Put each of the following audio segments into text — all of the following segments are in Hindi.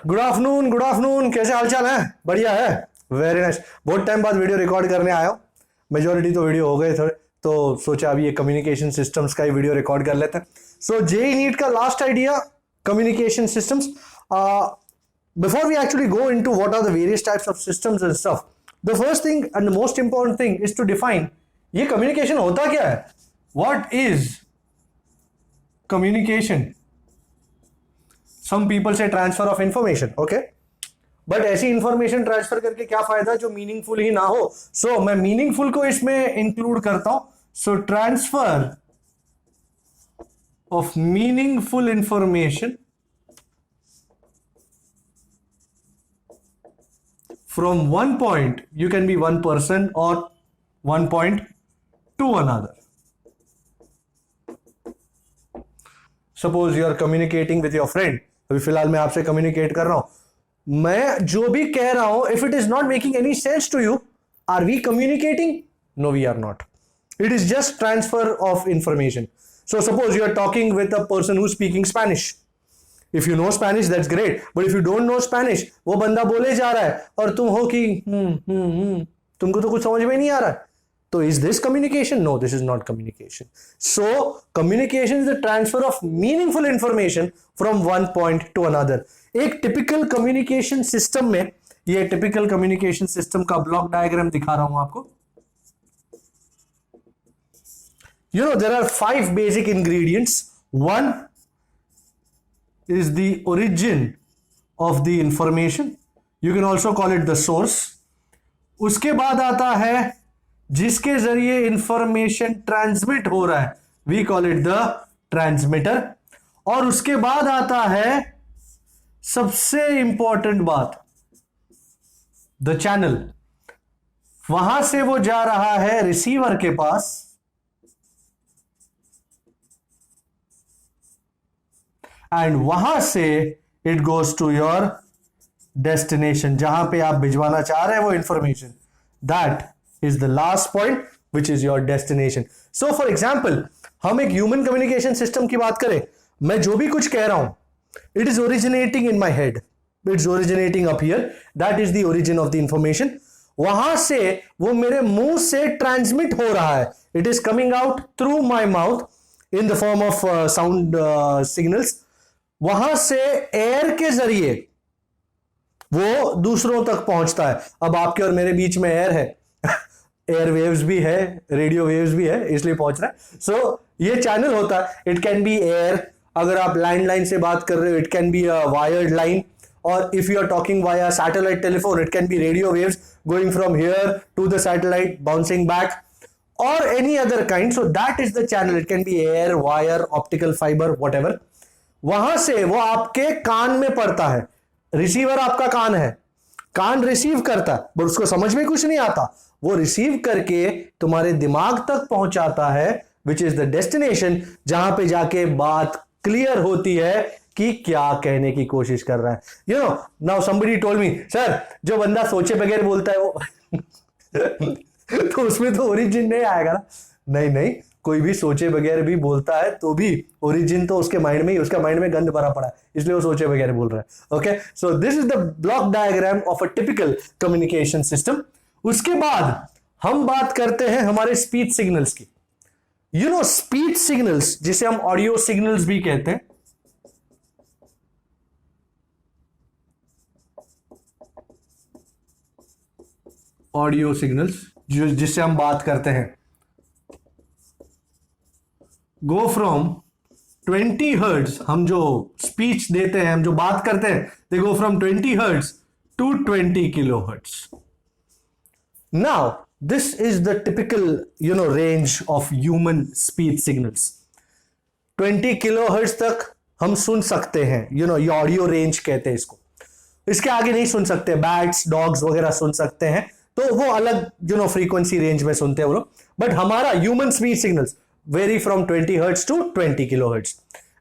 गुड आफ्टरनून, कैसे हालचाल है? बढ़िया है, वेरी नाइस। बहुत टाइम बाद वीडियो रिकॉर्ड करने आया हूँ। मेजोरिटी तो वीडियो हो गए थोड़े, तो सोचा अभी ये कम्युनिकेशन सिस्टम्स का ही वीडियो रिकॉर्ड कर लेते हैं। सो जेईई नीट का last idea, communication systems. Before we actually go into what are the various types of systems and stuff, the first thing and the most important thing is to define ये कम्युनिकेशन होता क्या है। What is communication? Some people say transfer of information, okay? But ऐसी इंफॉर्मेशन ट्रांसफर करके क्या फायदा जो मीनिंगफुल ही ना हो। सो मैं मीनिंगफुल को इसमें इंक्लूड करता हूं। So transfer of meaningful information from one point, you can be one person और one point to another. Suppose you are communicating with your friend. अभी फिलहाल मैं आपसे कम्युनिकेट कर रहा हूं, मैं जो भी कह रहा हूं, if it is not making any sense to you, are we communicating? No, we are not. It is just transfer of information. So suppose you are talking with a person who speaking Spanish. If you know Spanish that's great, but if you don't know Spanish, वो बंदा बोले जा रहा है और तुम हो कि तुमको तो कुछ समझ में नहीं आ रहा है। So is this communication? No, this is not communication. So communication is the transfer of meaningful information from one point to another. एक typical communication system में, ये typical communication system का block diagram दिखा रहा हूं आपको। You know, there are 5 basic ingredients. One is the origin of the information. You can also call it the source. उसके बाद आता है जिसके जरिए इंफॉर्मेशन ट्रांसमिट हो रहा है, we call it the transmitter. और उसके बाद आता है सबसे इंपॉर्टेंट बात, द चैनल। वहां से वो जा रहा है रिसीवर के पास, एंड वहां से it goes to your destination, जहां पे आप भिजवाना चाह रहे हैं वो information. That is the last point, which is your destination. So for example, हम एक human communication system की बात करें, मैं जो भी कुछ कह रहा हूं, it is originating in my head, it's originating up here, that is the origin of the information. वहां से वो मेरे मुंह से transmit हो रहा है, it is coming out through my mouth in the form of sound signals. वहां से air के जरिए वो दूसरों तक पहुंचता है। अब आपके और मेरे बीच में एयर है, एयर वेव्स भी है, रेडियो वेव्स भी है, इसलिए पहुंच रहा है। सो ये चैनल होता है। इट कैन बी एयर, अगर आप लैंडलाइन से बात कर रहे हो, it can be a wired line, और if you are talking via satellite telephone, it can be radio waves going from here to the satellite, bouncing back, और any other kind. So that is the channel. It can be air, wire, optical fibre, whatever. वहां से वो आपके कान में पड़ता है। रिसीवर आपका कान है, कान रिसीव करता है, बट उसको समझ में कुछ नहीं आता। वो रिसीव करके तुम्हारे दिमाग तक पहुंचाता है, विच इज द डेस्टिनेशन, जहां पे जाके बात क्लियर होती है कि क्या कहने की कोशिश कर रहा है। You know, now somebody told me, sir जो बंदा सोचे बगैर बोलता है वो तो उसमें तो ओरिजिन नहीं आएगा ना। नहीं, कोई भी सोचे बगैर भी बोलता है तो भी ओरिजिन तो उसके माइंड में ही, उसका माइंड में गंद भरा पड़ा है, इसलिए वो सोचे बगैर बोल रहा है। Okay, so this is the block diagram of a typical communication system. उसके बाद हम बात करते हैं हमारे स्पीच सिग्नल्स की। यू नो, स्पीच सिग्नल्स जिसे हम ऑडियो सिग्नल्स भी कहते हैं, ऑडियो सिग्नल्स जिससे हम बात करते हैं, गो फ्रॉम 20 हर्ट्ज। हम जो स्पीच देते हैं, हम जो बात करते हैं, they go from 20 hertz to 20 kilohertz. Now, this is the typical, range of human speech signals. 20 kilohertz तक हम सुन सकते हैं, ये ऑडियो रेंज कहते हैं इसको। इसके आगे नहीं सुन सकते, बैट्स, डॉग्स वगैरह सुन सकते हैं, तो वो अलग फ्रीक्वेंसी रेंज में सुनते हैं वो लोग। बट हमारा human speech signals vary from 20 hertz to 20 kilohertz.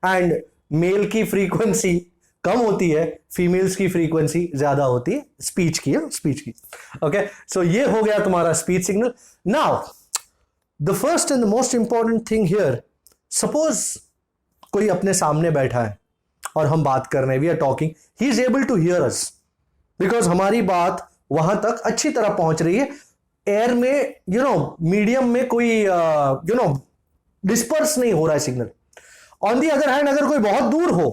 And male की फ्रीक्वेंसी कम होती है, फीमेल्स की फ्रीक्वेंसी ज्यादा होती है स्पीच की। ओके, सो ये हो गया तुम्हारा speech signal. Now the first and the most important thing here, suppose कोई अपने सामने बैठा है और हम बात कर रहे हैं, we are talking, he is able to hear us because हमारी बात वहां तक अच्छी तरह पहुंच रही है। एयर में मीडियम में कोई डिस्पर्स नहीं हो रहा है signal. On the other hand अगर कोई बहुत दूर हो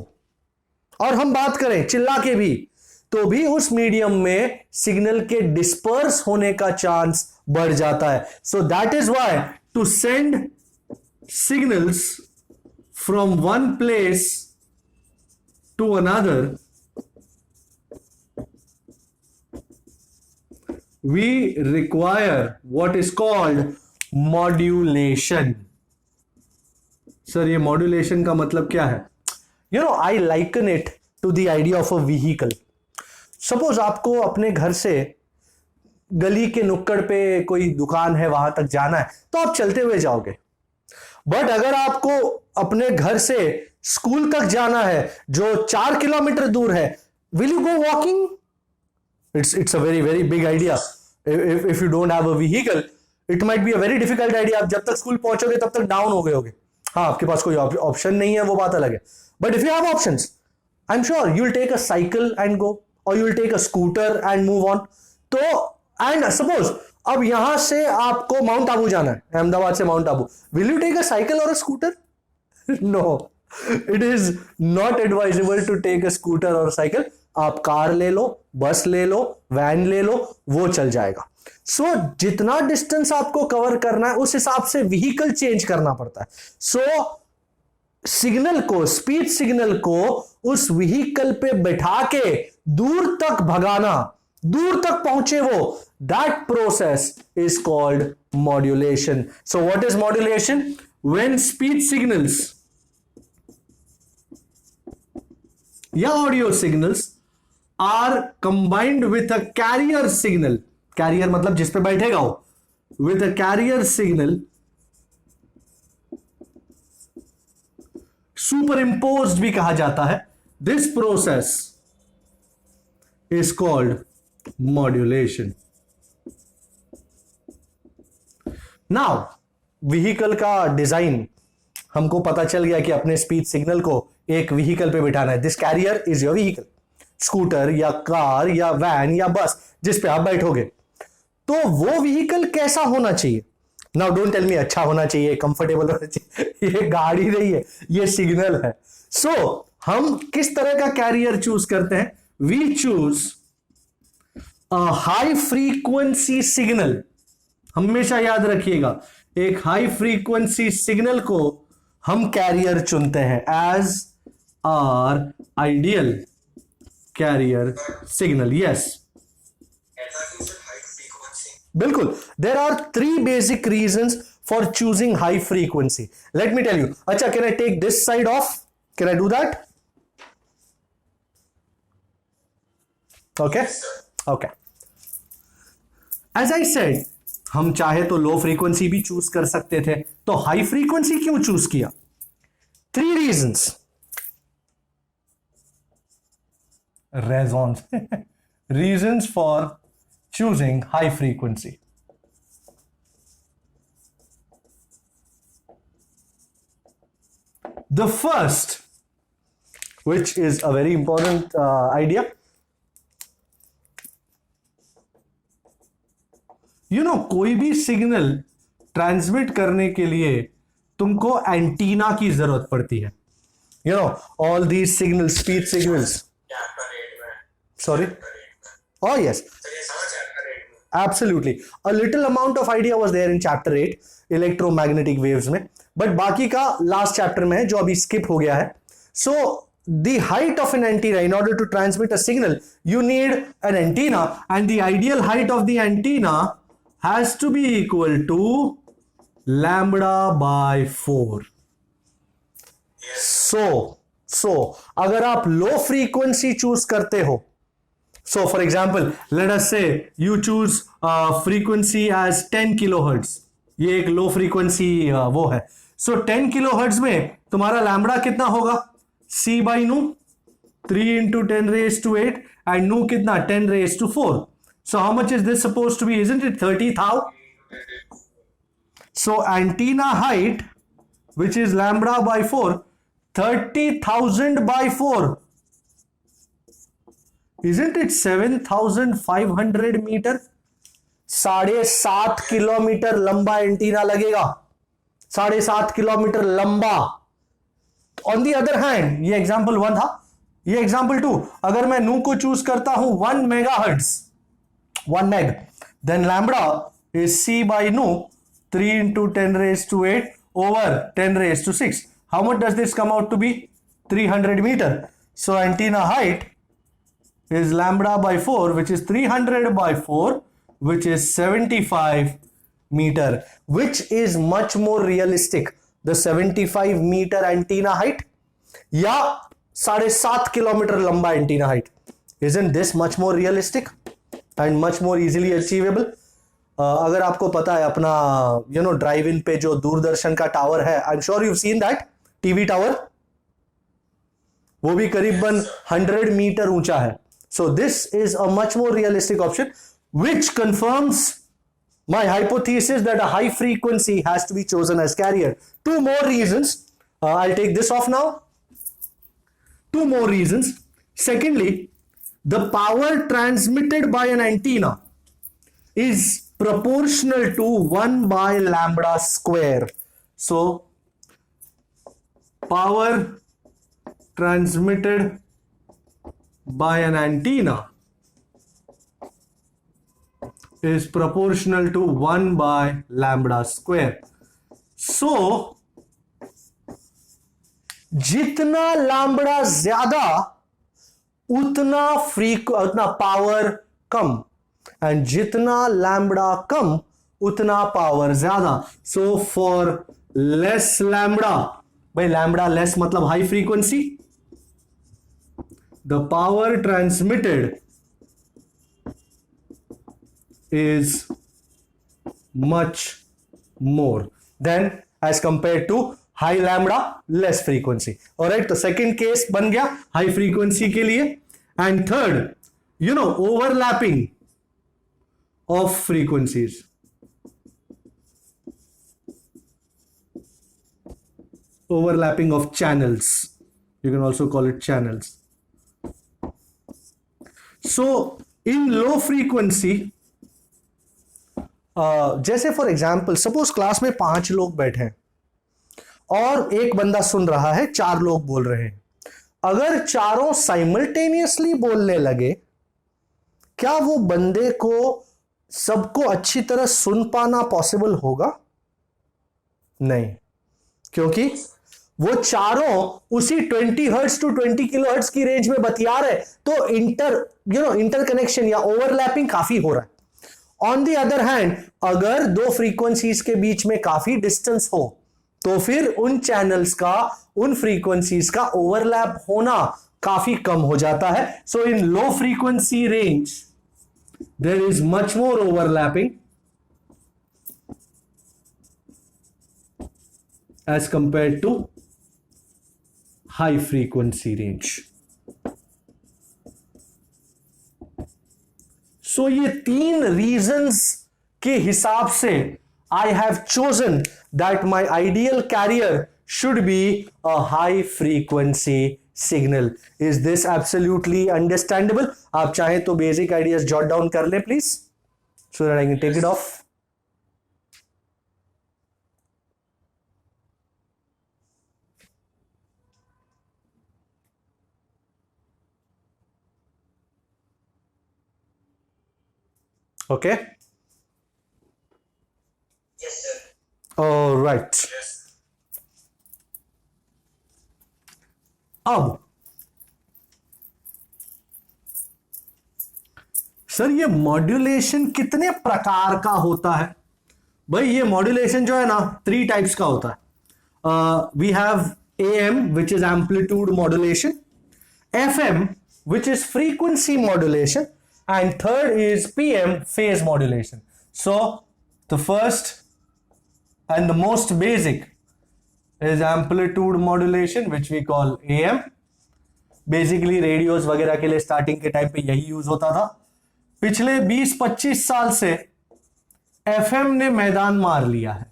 और हम बात करें चिल्ला के भी, तो भी उस मीडियम में सिग्नल के डिस्पर्स होने का चांस बढ़ जाता है। So that is why to send signals from one place to another we require what is called modulation. Sir ये मॉड्यूलेशन का मतलब क्या है? I liken it to the idea of a vehicle. Suppose आपको अपने घर से गली के नुक्कड़ पे कोई दुकान है वहां तक जाना है तो आप चलते हुए जाओगे, बट अगर आपको अपने घर से स्कूल तक जाना है जो 4 किलोमीटर दूर है, will you go walking? It's a very big idea. If you don't have a vehicle, it might be a very difficult idea. आप जब तक स्कूल पहुंचोगे तब तक डाउन हो गए होगे। हाँ, आपके पास कोई ऑप्शन नहीं है, वो बात अलग है। But if you have options, I'm sure you'll take a cycle and go, or you'll take a scooter and move on. तो and suppose अब यहां से आपको माउंट आबू जाना है, अहमदाबाद से mount Abu, will you take a cycle or a scooter? No, it is not advisable to take a scooter or a cycle. आप कार ले लो, बस ले लो, वैन ले लो, वो चल जाएगा। सो जितना डिस्टेंस आपको कवर करना है उस हिसाब से व्हीकल चेंज करना पड़ता है। सो सिग्नल को, स्पीच सिग्नल को उस व्हीकल पे बैठा के दूर तक भगाना, दूर तक पहुंचे वो, that process is called modulation. So what is modulation? When speech signals या audio signals are combined with a carrier signal, carrier मतलब जिस पे बैठेगा वो, with a carrier signal superimposed भी कहा जाता है, this process is called modulation. Now vehicle का डिजाइन हमको पता चल गया कि अपने स्पीच सिग्नल को एक व्हीकल पे बिठाना है। This carrier is your vehicle, scooter या कार या वैन या बस जिस पे आप बैठोगे। तो वो व्हीकल कैसा होना चाहिए? नाउ डोंट टेल मी अच्छा होना चाहिए, कंफर्टेबल होना चाहिए, ये गाड़ी नहीं है, ये सिग्नल है। सो हम किस तरह का कैरियर चूज करते हैं? We choose a high frequency signal. हमेशा याद रखिएगा, एक हाई फ्रीक्वेंसी सिग्नल को हम कैरियर चुनते हैं as our ideal carrier signal. Yes, बिल्कुल। There are 3 basic reasons for choosing high frequency. Let me tell you. अच्छा, can I take this side off? Can I do that? Okay okay. As I said, हम चाहे तो लो फ्रीक्वेंसी भी चूज कर सकते थे, तो हाई फ्रीक्वेंसी क्यों चूज किया? 3 reasons. reasons for choosing high frequency. The first, which is a very important idea, कोई भी सिग्नल ट्रांसमिट करने के लिए तुमको एंटीना की जरूरत पड़ती है। all these signals, speech signals. Sorry? Oh yes, absolutely. A little amount of idea was there in chapter 8 electromagnetic waves में, but बाकी का last chapter में है जो अभी skip हो गया है। So the height of an antenna, in order to transmit a signal, you need an antenna, and the ideal height of the antenna has to be equal to lambda by 4. So अगर आप लो फ्रीक्वेंसी चूज करते हो, so for example, let us say you choose frequency as 10 kilohertz. ये एक लो फ्रीक्वेंसी वो है। so 10 kilohertz में तुम्हारा लैम्बडा कितना होगा? c by nu, 3 into 10 raised to 8, and nu कितना? 10 raised to 4. so how much is this supposed to be? Isn't it 30,000? so antenna height, which is lambda by 4, 30,000 by 4, Isn't it 7,500 metre? 7.5 kilometre लंबा एंटीना लगेगा, 7.5 किलोमीटर लंबा। ऑन दी अदर हैंड, ये एग्जाम्पल 1 था, ये एग्जाम्पल 2, अगर मैं नू को चूज करता हूं 1 megahertz, 1 meg, then lambda is c by nu 3 into 10 raised to 8 over 10 raised to 6. How much does this come out to be? 300 meter. So antenna height is lambda by 4, which is 300 by 4, which is 75 meter. Which is much more realistic, the 75 meter antenna height या 7.5 किलोमीटर लंबा antenna height? Isn't this much more realistic and much more easily achievable? अगर आपको पता है अपना ड्राइव इन पे जो दूरदर्शन का टावर है, I am sure you seen that TV tower, वो भी करीबन 100 मीटर ऊंचा है. सो this is a much more realistic option which confirms my hypothesis that a high frequency has to be chosen as carrier. Two more reasons. I'll take this off now. Two more reasons. Secondly, the power transmitted by an antenna is proportional to 1 by lambda square. So, power transmitted by an antenna is proportional to 1 by lambda square. So, जितना लैम्बडा ज्यादा उतना पावर कम, एंड जितना लैम्बडा कम उतना पावर ज्यादा. सो फॉर लेस लैम्बडा, भाई लैम्बडा लेस मतलब high frequency, the power transmitted is much more than as compared to high lambda less frequency. Alright, तो second case बन गया high frequency के लिए. And third, overlapping of frequencies. Overlapping of channels. You can also call it channels. So in low frequency, जैसे फॉर एग्जाम्पल सपोज क्लास में 5 लोग बैठे हैं और एक बंदा सुन रहा है, 4 लोग बोल रहे हैं. अगर चारों साइमल्टेनियसली बोलने लगे, क्या वो बंदे को सबको अच्छी तरह सुन पाना पॉसिबल होगा? नहीं, क्योंकि वो चारों उसी 20 हर्ट्ज टू 20 किलो हर्ट्ज की रेंज में बतिया रहे, तो इंटरकनेक्शन या ओवरलैपिंग काफी हो रहा है. ऑन दी अदर हैंड, अगर दो फ्रीक्वेंसीज के बीच में काफी डिस्टेंस हो, तो फिर उन चैनल्स का, उन फ्रीक्वेंसीज का ओवरलैप होना काफी कम हो जाता है. So in low frequency range there is much more overlapping as compare to high frequency range. So ये 3 रीजंस के हिसाब से I have chosen that my ideal carrier should be a high frequency signal. Is this absolutely understandable? आप चाहें तो basic ideas jot down कर ले please, so that I can take it off. Okay. Yes, sir. All right. Yes. अब सर ये मॉड्यूलेशन कितने प्रकार का होता है? भाई ये मॉड्यूलेशन जो है ना 3 टाइप्स का होता है. We have AM which is amplitude modulation, FM which is frequency modulation, and third is PM phase modulation. So the first and the most basic is amplitude modulation which we call AM. Basically radios वगैरह के लिए स्टार्टिंग के टाइम पे यही यूज होता था. पिछले 20-25 साल से FM ने मैदान मार लिया है.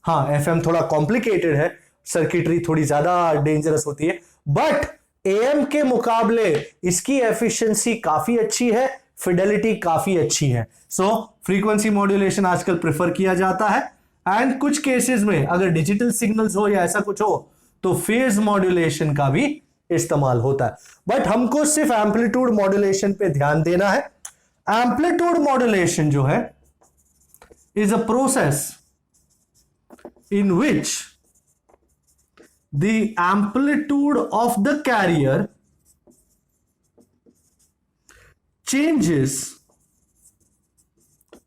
हाँ, FM थोड़ा कॉम्प्लिकेटेड है, सर्किटरी थोड़ी ज्यादा डेंजरस होती है, बट AM के मुकाबले इसकी एफिशिएंसी काफी अच्छी है, फिडेलिटी काफी अच्छी है। सो फ्रीक्वेंसी मॉड्यूलेशन आजकल प्रेफर किया जाता है। एंड कुछ केसेस में अगर डिजिटल सिग्नल्स हो या ऐसा कुछ हो तो फेज मॉड्यूलेशन का भी इस्तेमाल होता है। बट हमको सिर्फ एम्पलीट्यूड मॉड्यूलेशन पे ध्यान देना है। एम्पलीट्यूड मॉड्यूलेशन जो है is a process in which the amplitude of the carrier changes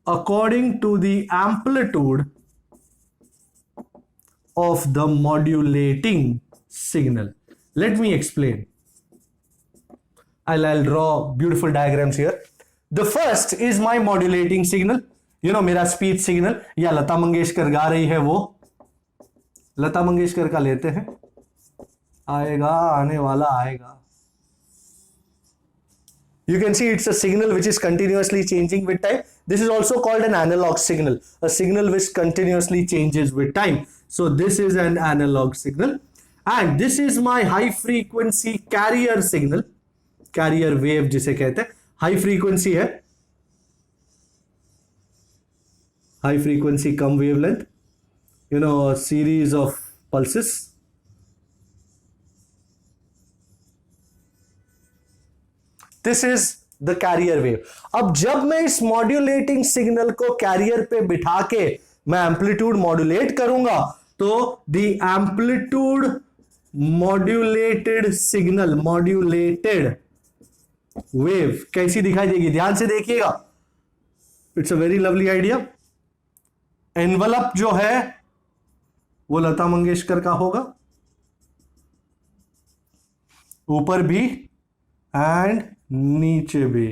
according to the amplitude of the modulating signal. Let me explain. I'll draw beautiful diagrams here. The first is my modulating signal. You know, मेरा स्पीच सिग्नल, या लता मंगेशकर गा रही है वो, लता मंगेशकर का लेते हैं, आएगा आने वाला आएगा। You can see it's a signal which is continuously changing with time. This is also called an analog signal, a signal which continuously changes with time. So this is an analog signal, and this is my high frequency carrier signal, carrier wave जिसे कहते हैं। high frequency है, high frequency come wavelength, you know, a series of pulses. This is the carrier wave. अब जब मैं इस मॉड्यूलेटिंग सिग्नल को कैरियर पे बिठा के मैं एम्पलीट्यूड मॉड्यूलेट करूंगा तो the amplitude modulated signal, modulated wave कैसी दिखाई देगी, ध्यान से देखिएगा। It's a very lovely idea. Envelope जो है वो लता मंगेशकर का होगा, ऊपर भी एंड नीचे भी।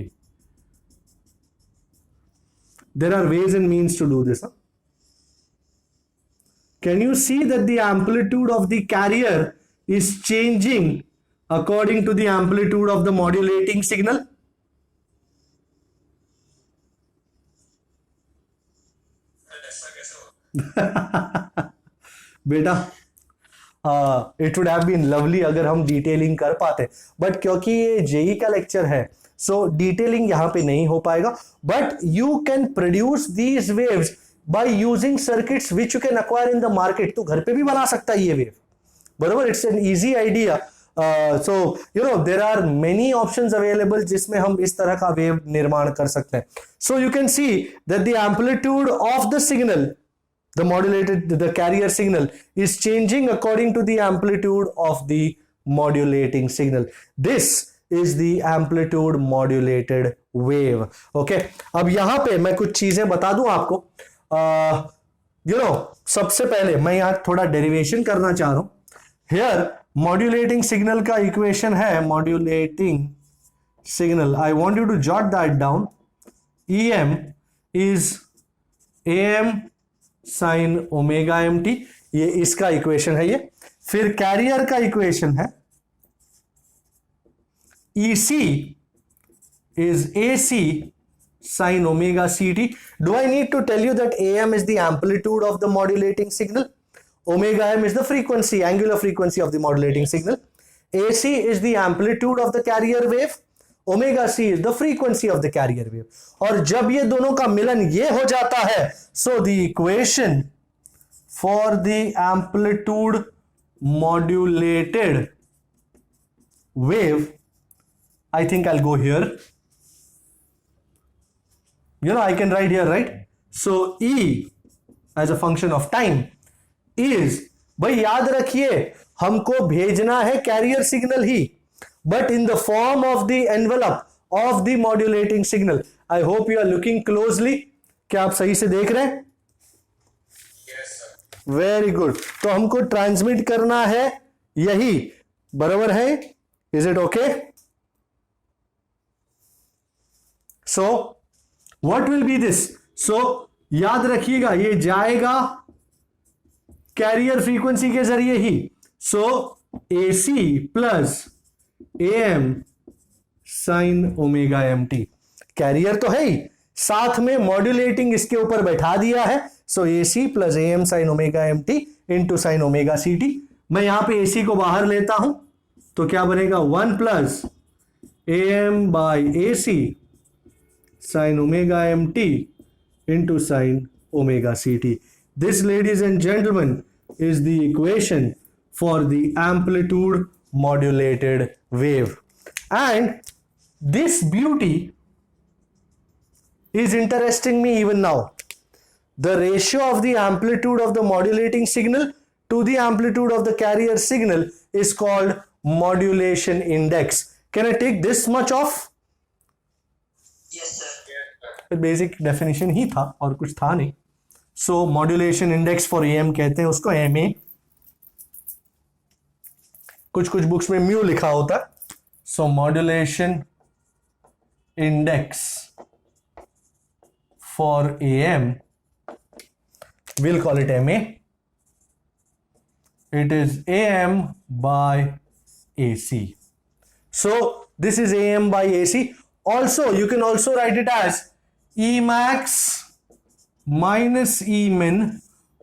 There are ways and means to do this. Can you see that the amplitude of the carrier is changing according to the amplitude of the modulating signal? बेटा, it would have been lovely अगर हम डिटेलिंग कर पाते, बट क्योंकि ये जेई का लेक्चर है सो डिटेलिंग यहां पे नहीं हो पाएगा। But you can produce these waves by using circuits which you can acquire in the market. तो घर पे भी बना सकता है ये वेव, बराबर। It's an easy idea. So you know there are many options available जिसमें हम इस तरह का वेव निर्माण कर सकते हैं। So you can see that the amplitude of the signal, the carrier signal is changing according to the amplitude of the modulating signal. This is the amplitude modulated wave. Okay, अब यहां पे मैं कुछ चीजें बता दूं आपको। सबसे पहले मैं यहां थोड़ा डेरिवेशन करना चाह रहा हूं। Here modulating signal का इक्वेशन है, modulating signal, I want you to jot that down. EM is AM sine omega m t, ये इसका इक्वेशन है ये। फिर कैरियर का इक्वेशन है EC is AC sin omega CT. Do I need to tell you that AM is the amplitude of the modulating signal? Omega m is the frequency, angular frequency of the modulating signal. AC is the amplitude of the carrier wave. Omega C is the frequency of the carrier wave. और जब ये दोनों का मिलन ये हो जाता है, so the equation for the amplitude modulated wave, I think I'll go here. You know, I can write here, right? So E as a function of time is, भाई याद रखिए हमको भेजना है carrier signal he, but in the form of the envelope of the modulating signal. I hope you are looking closely. क्या आप सही से देख रहे हैं? Yes, sir. Very good. तो हमको ट्रांसमिट करना है यही, बराबर है? Is it okay? So what will be this? So याद रखिएगा ये जाएगा कैरियर फ्रीक्वेंसी के जरिए ही। So AC plus AM sine omega m t, carrier तो है ही, साथ में मॉड्यूलेटिंग इसके ऊपर बैठा दिया है। So AC plus AM sine omega m t into sine omega c t. मैं यहां पे AC को बाहर लेता हूं, तो क्या बनेगा 1 plus A M by A C sine omega m t into sine omega c t. This, ladies and gentlemen, is the equation for the amplitude modulated wave. And this beauty is interesting me even now. The ratio of the amplitude of the modulating signal to the amplitude of the carrier signal is called modulation index. Can I take this much off? Yes, sir. Basic definition ही था और कुछ था नहीं. So modulation index for M कहते हैं उसको, एम ए. कुछ कुछ बुक्स में म्यू लिखा होता है. So modulation index for A M, we'll call it MA. It is AM by AC. So this is AM by AC. Also, you can also write it as Emax minus Emin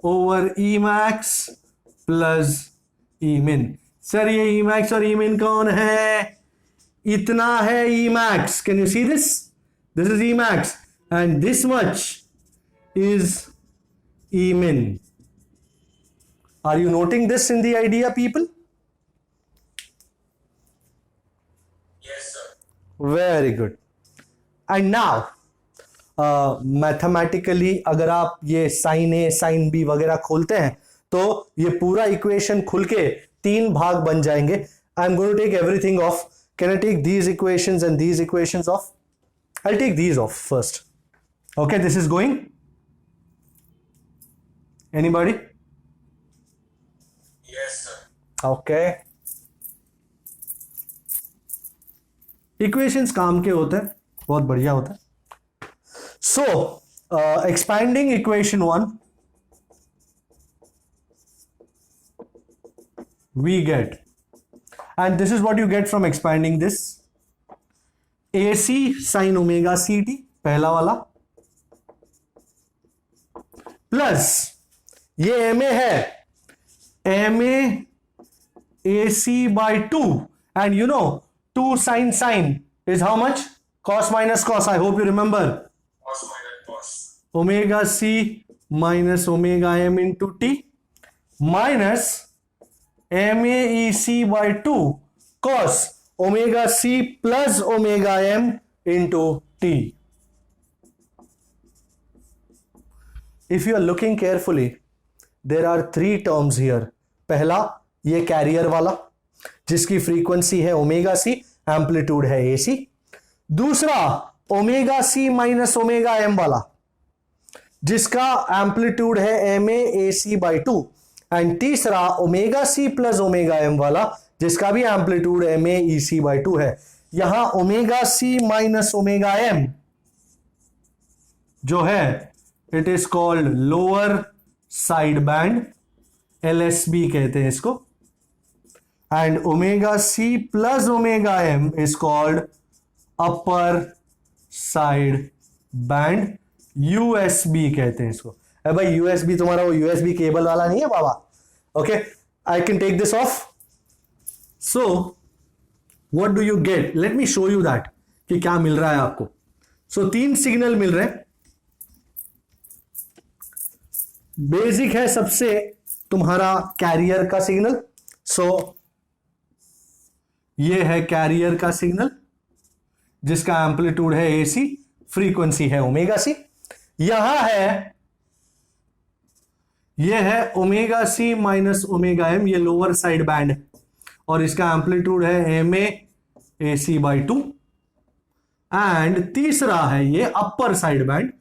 over Emax plus Emin. Sir ये Emax और Emin कौन है? इतना है Emax. Can you see this? This is Emax and this much is Emin. Are you noting this in the idea, people? Yes, sir. Very good. And now, mathematically अगर आप ये साइन ए साइन बी वगैरह खोलते हैं तो ये पूरा इक्वेशन खुल के 3 भाग बन जाएंगे. I am going to take everything off. Can I take these equations and these equations off? I take these off first. Okay, this is going. Anybody? Yes, sir. Okay. Equations काम के होते हैं, बहुत बढ़िया होता है. So, expanding equation 1, we get, and this is what you get from expanding this, AC sin omega CT, पहला वाला, प्लस ये एम ए है, M A C by 2, and you know 2 sine sine is how much? Cos minus cos. I hope you remember. Cos minus cos. Omega C minus omega m into t minus M A C by 2 cos omega C plus omega m into t. If you are looking carefully, there are 3 terms here. पहला ये कैरियर वाला जिसकी फ्रीक्वेंसी है ओमेगा सी, एम्पलीट्यूड है ए सी. दूसरा ओमेगा सी माइनस ओमेगा एम वाला जिसका एम्पलीट्यूड है M A C by 2. And तीसरा ओमेगा सी प्लस ओमेगा एम वाला जिसका भी amplitude M A C by 2 है. यहां ओमेगा सी माइनस ओमेगा एम जो है it is called lower side band, LSB कहते हैं इसको. And omega C plus omega M is called upper side band, USB कहते हैं इसको. अरे भाई USB तुम्हारा वो USB केबल वाला नहीं है बाबा. Okay, I can take this off. So what do you get? Let me show you that कि क्या मिल रहा है आपको. सो 3 सिग्नल मिल रहे हैं. बेसिक है सबसे तुम्हारा कैरियर का सिग्नल. सो ये है कैरियर का सिग्नल जिसका एम्पलीट्यूड है AC, फ्रीक्वेंसी है ओमेगा सी. यहां है ये है ओमेगा सी माइनस ओमेगा एम, ये लोअर साइड बैंड है और इसका एम्पलीट्यूड है MA AC बाई 2. एंड तीसरा है ये अपर साइड बैंड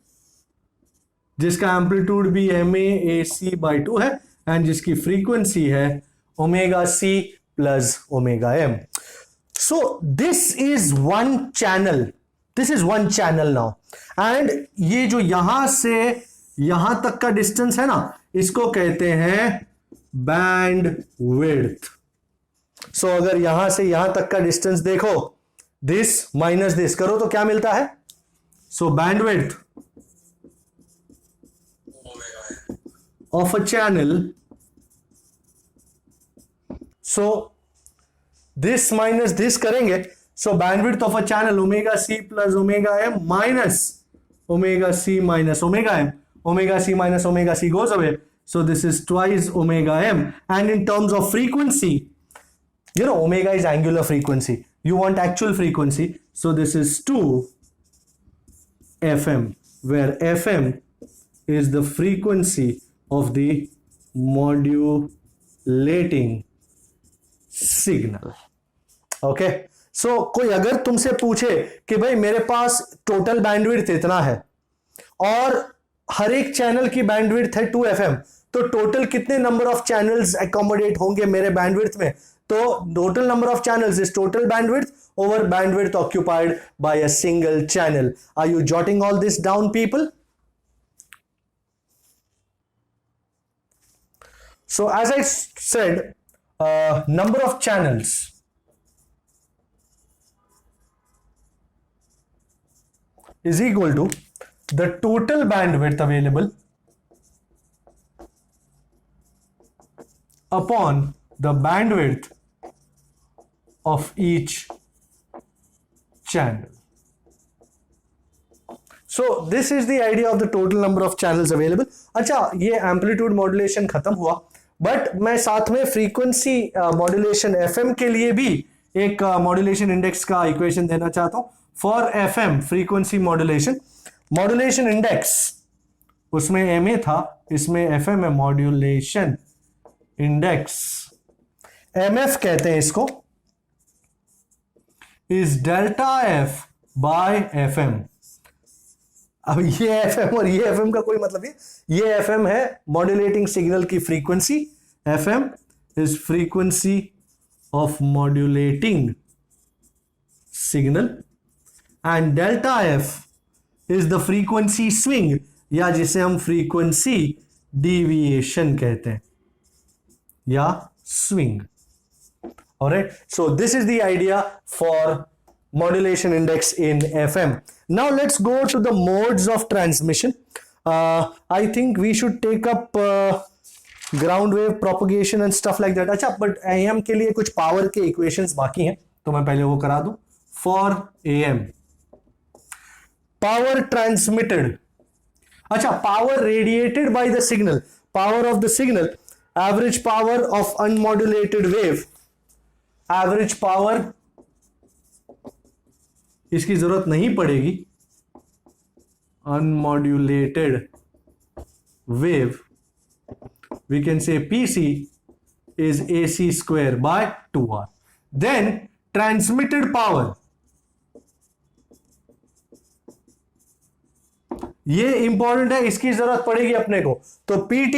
जिसका एम्पलीट्यूड भी MA AC बाई 2 है एंड जिसकी फ्रीक्वेंसी है omega C plus omega m. So this is one channel, this is one channel now. And ये जो यहां से यहां तक का डिस्टेंस है ना, इसको कहते हैं बैंड विड्थ. सो अगर यहां से यहां तक का डिस्टेंस देखो, दिस माइनस दिस करो तो क्या मिलता है? So bandwidth of a channel. So this minus this करेंगे, so bandwidth of a channel omega C plus omega M minus omega C minus omega M, omega c minus omega c goes away, so this is twice omega m. And in terms of frequency, you know omega is angular frequency, you want actual frequency, so this is 2 fm, where fm is the frequency of the modulating signal. Okay, so कोई अगर तुमसे पूछे कि भाई मेरे पास टोटल बैंडविड्थ इतना है और हर एक चैनल की बैंडविड्थ है 2 FM, तो टोटल कितने नंबर ऑफ चैनल्स एकोमोडेट होंगे मेरे बैंडविड्थ में? तो total number of channels is total bandwidth over bandwidth occupied by a single channel. Are you jotting all this down people? So as I said, number of channels is equal to the total bandwidth available upon the bandwidth of each channel. So this is the idea of the total number of channels available. अच्छा, ये amplitude modulation खत्म हुआ, बट मैं साथ में फ्रीक्वेंसी मॉड्यूलेशन एफएम के लिए भी एक मॉड्यूलेशन इंडेक्स का इक्वेशन देना चाहता हूं. For FM frequency modulation index, उसमें एमए था, इसमें एफएम है मॉड्यूलेशन इंडेक्स, एमएफ कहते हैं इसको, is delta f by FM. अब ये एफएम और ये एफएम का कोई मतलब नहीं. ये एफएम है मॉड्यूलेटिंग सिग्नल की frequency, FM is frequency of modulating signal, and delta F is the frequency swing, या जिसे हम फ्रीक्वेंसी डिविएशन कहते हैं, या swing. Alright, so this is the idea for modulation index in FM. Now let's go to the modes of transmission. I think we should take up ground wave propagation and stuff like that. अच्छा, but AM के लिए कुछ power के equations बाकी हैं, तो मैं पहले वो करा दूं. For AM, power transmitted, अच्छा, power radiated by the signal, power of the signal, average power of unmodulated wave, average power, इसकी जरूरत नहीं पड़ेगी, unmodulated wave, we can say PC is AC square by 2R. Then transmitted power, ये इंपॉर्टेंट है, इसकी जरूरत पड़ेगी अपने को, तो PT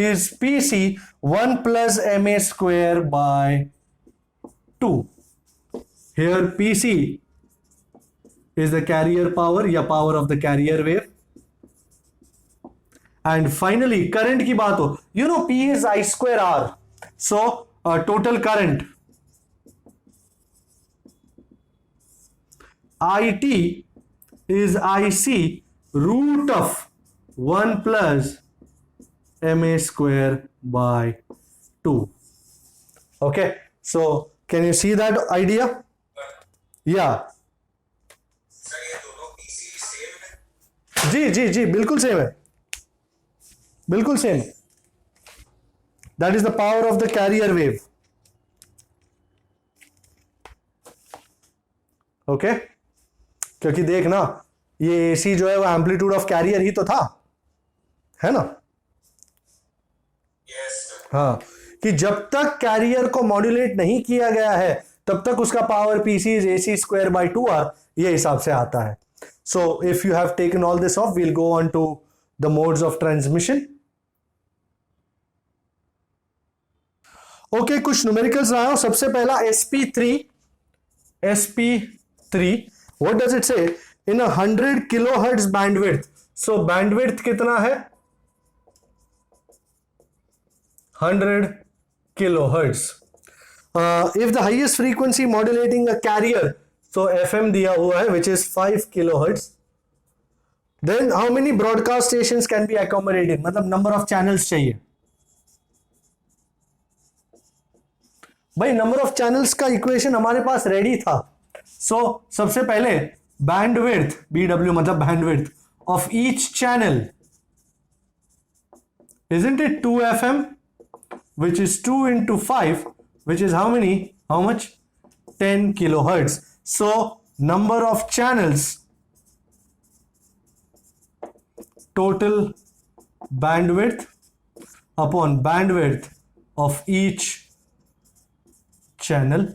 is PC 1 plus MA square by 2. Here PC is the carrier power या power of the carrier wave. And finally current की बात हो, you know P is I square R, so total current IT is IC root of 1 plus MA square by 2. Okay, so can you see that idea? या सर ये दोनों पीसी सेम है? जी जी जी, बिल्कुल सेम है, बिल्कुल same. That is the power of the carrier wave. Okay, क्योंकि देख ना, ये एसी जो है वो एम्पलीट्यूड ऑफ कैरियर ही तो था, है ना? Yes sir. हाँ, कि जब तक कैरियर को मॉड्यूलेट नहीं किया गया है तब तक उसका power PC is AC square by 2R, ये हिसाब से आता है. So if you have taken all this off, we'll go on to the modes of transmission. Okay, कुछ न्यूमेरिकल्स लाया हूं. सबसे पहला SP3. What does it say? In 100 kilohertz bandwidth. So bandwidth कितना है? 100 kilohertz. If the highest frequency modulating a carrier, so FM दिया हुआ है, which is 5 kilohertz, then how many broadcast stations can be accommodated? मतलब number of channels चाहिए. भाई नंबर ऑफ चैनल्स का इक्वेशन हमारे पास रेडी था. सो सबसे पहले बैंडविड्थ BW मतलब bandwidth of each channel, isn't it 2 FM, which is 2 into 5, which is how many? How much? 10 kilohertz. So number of channels, total bandwidth upon bandwidth of each channel.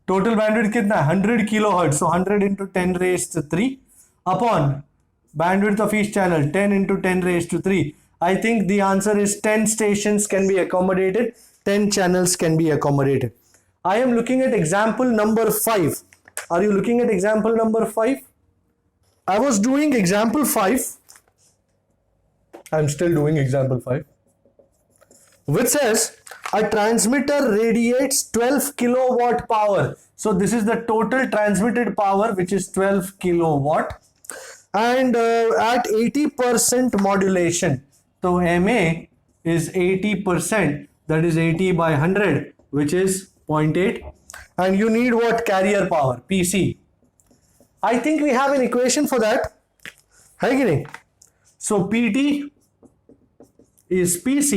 Total bandwidth कितना है? 100 kilohertz. So 100 into 10 raised to 3 upon bandwidth of each channel, 10 into 10 raised to 3. I think the answer is 10 stations can be accommodated, 10 channels can be accommodated. I am looking at example number 5. Are you looking at example number 5? I was doing example 5. I'm still doing example 5. Which says a transmitter radiates 12 kilowatt power. So this is the total transmitted power, which is 12 kilowatt. And at 80% modulation. So MA is 80%, that is 80 by 100, which is 0.8. And you need what? Carrier power, PC. I think we have an equation for that. है कि नहीं? So PT is PC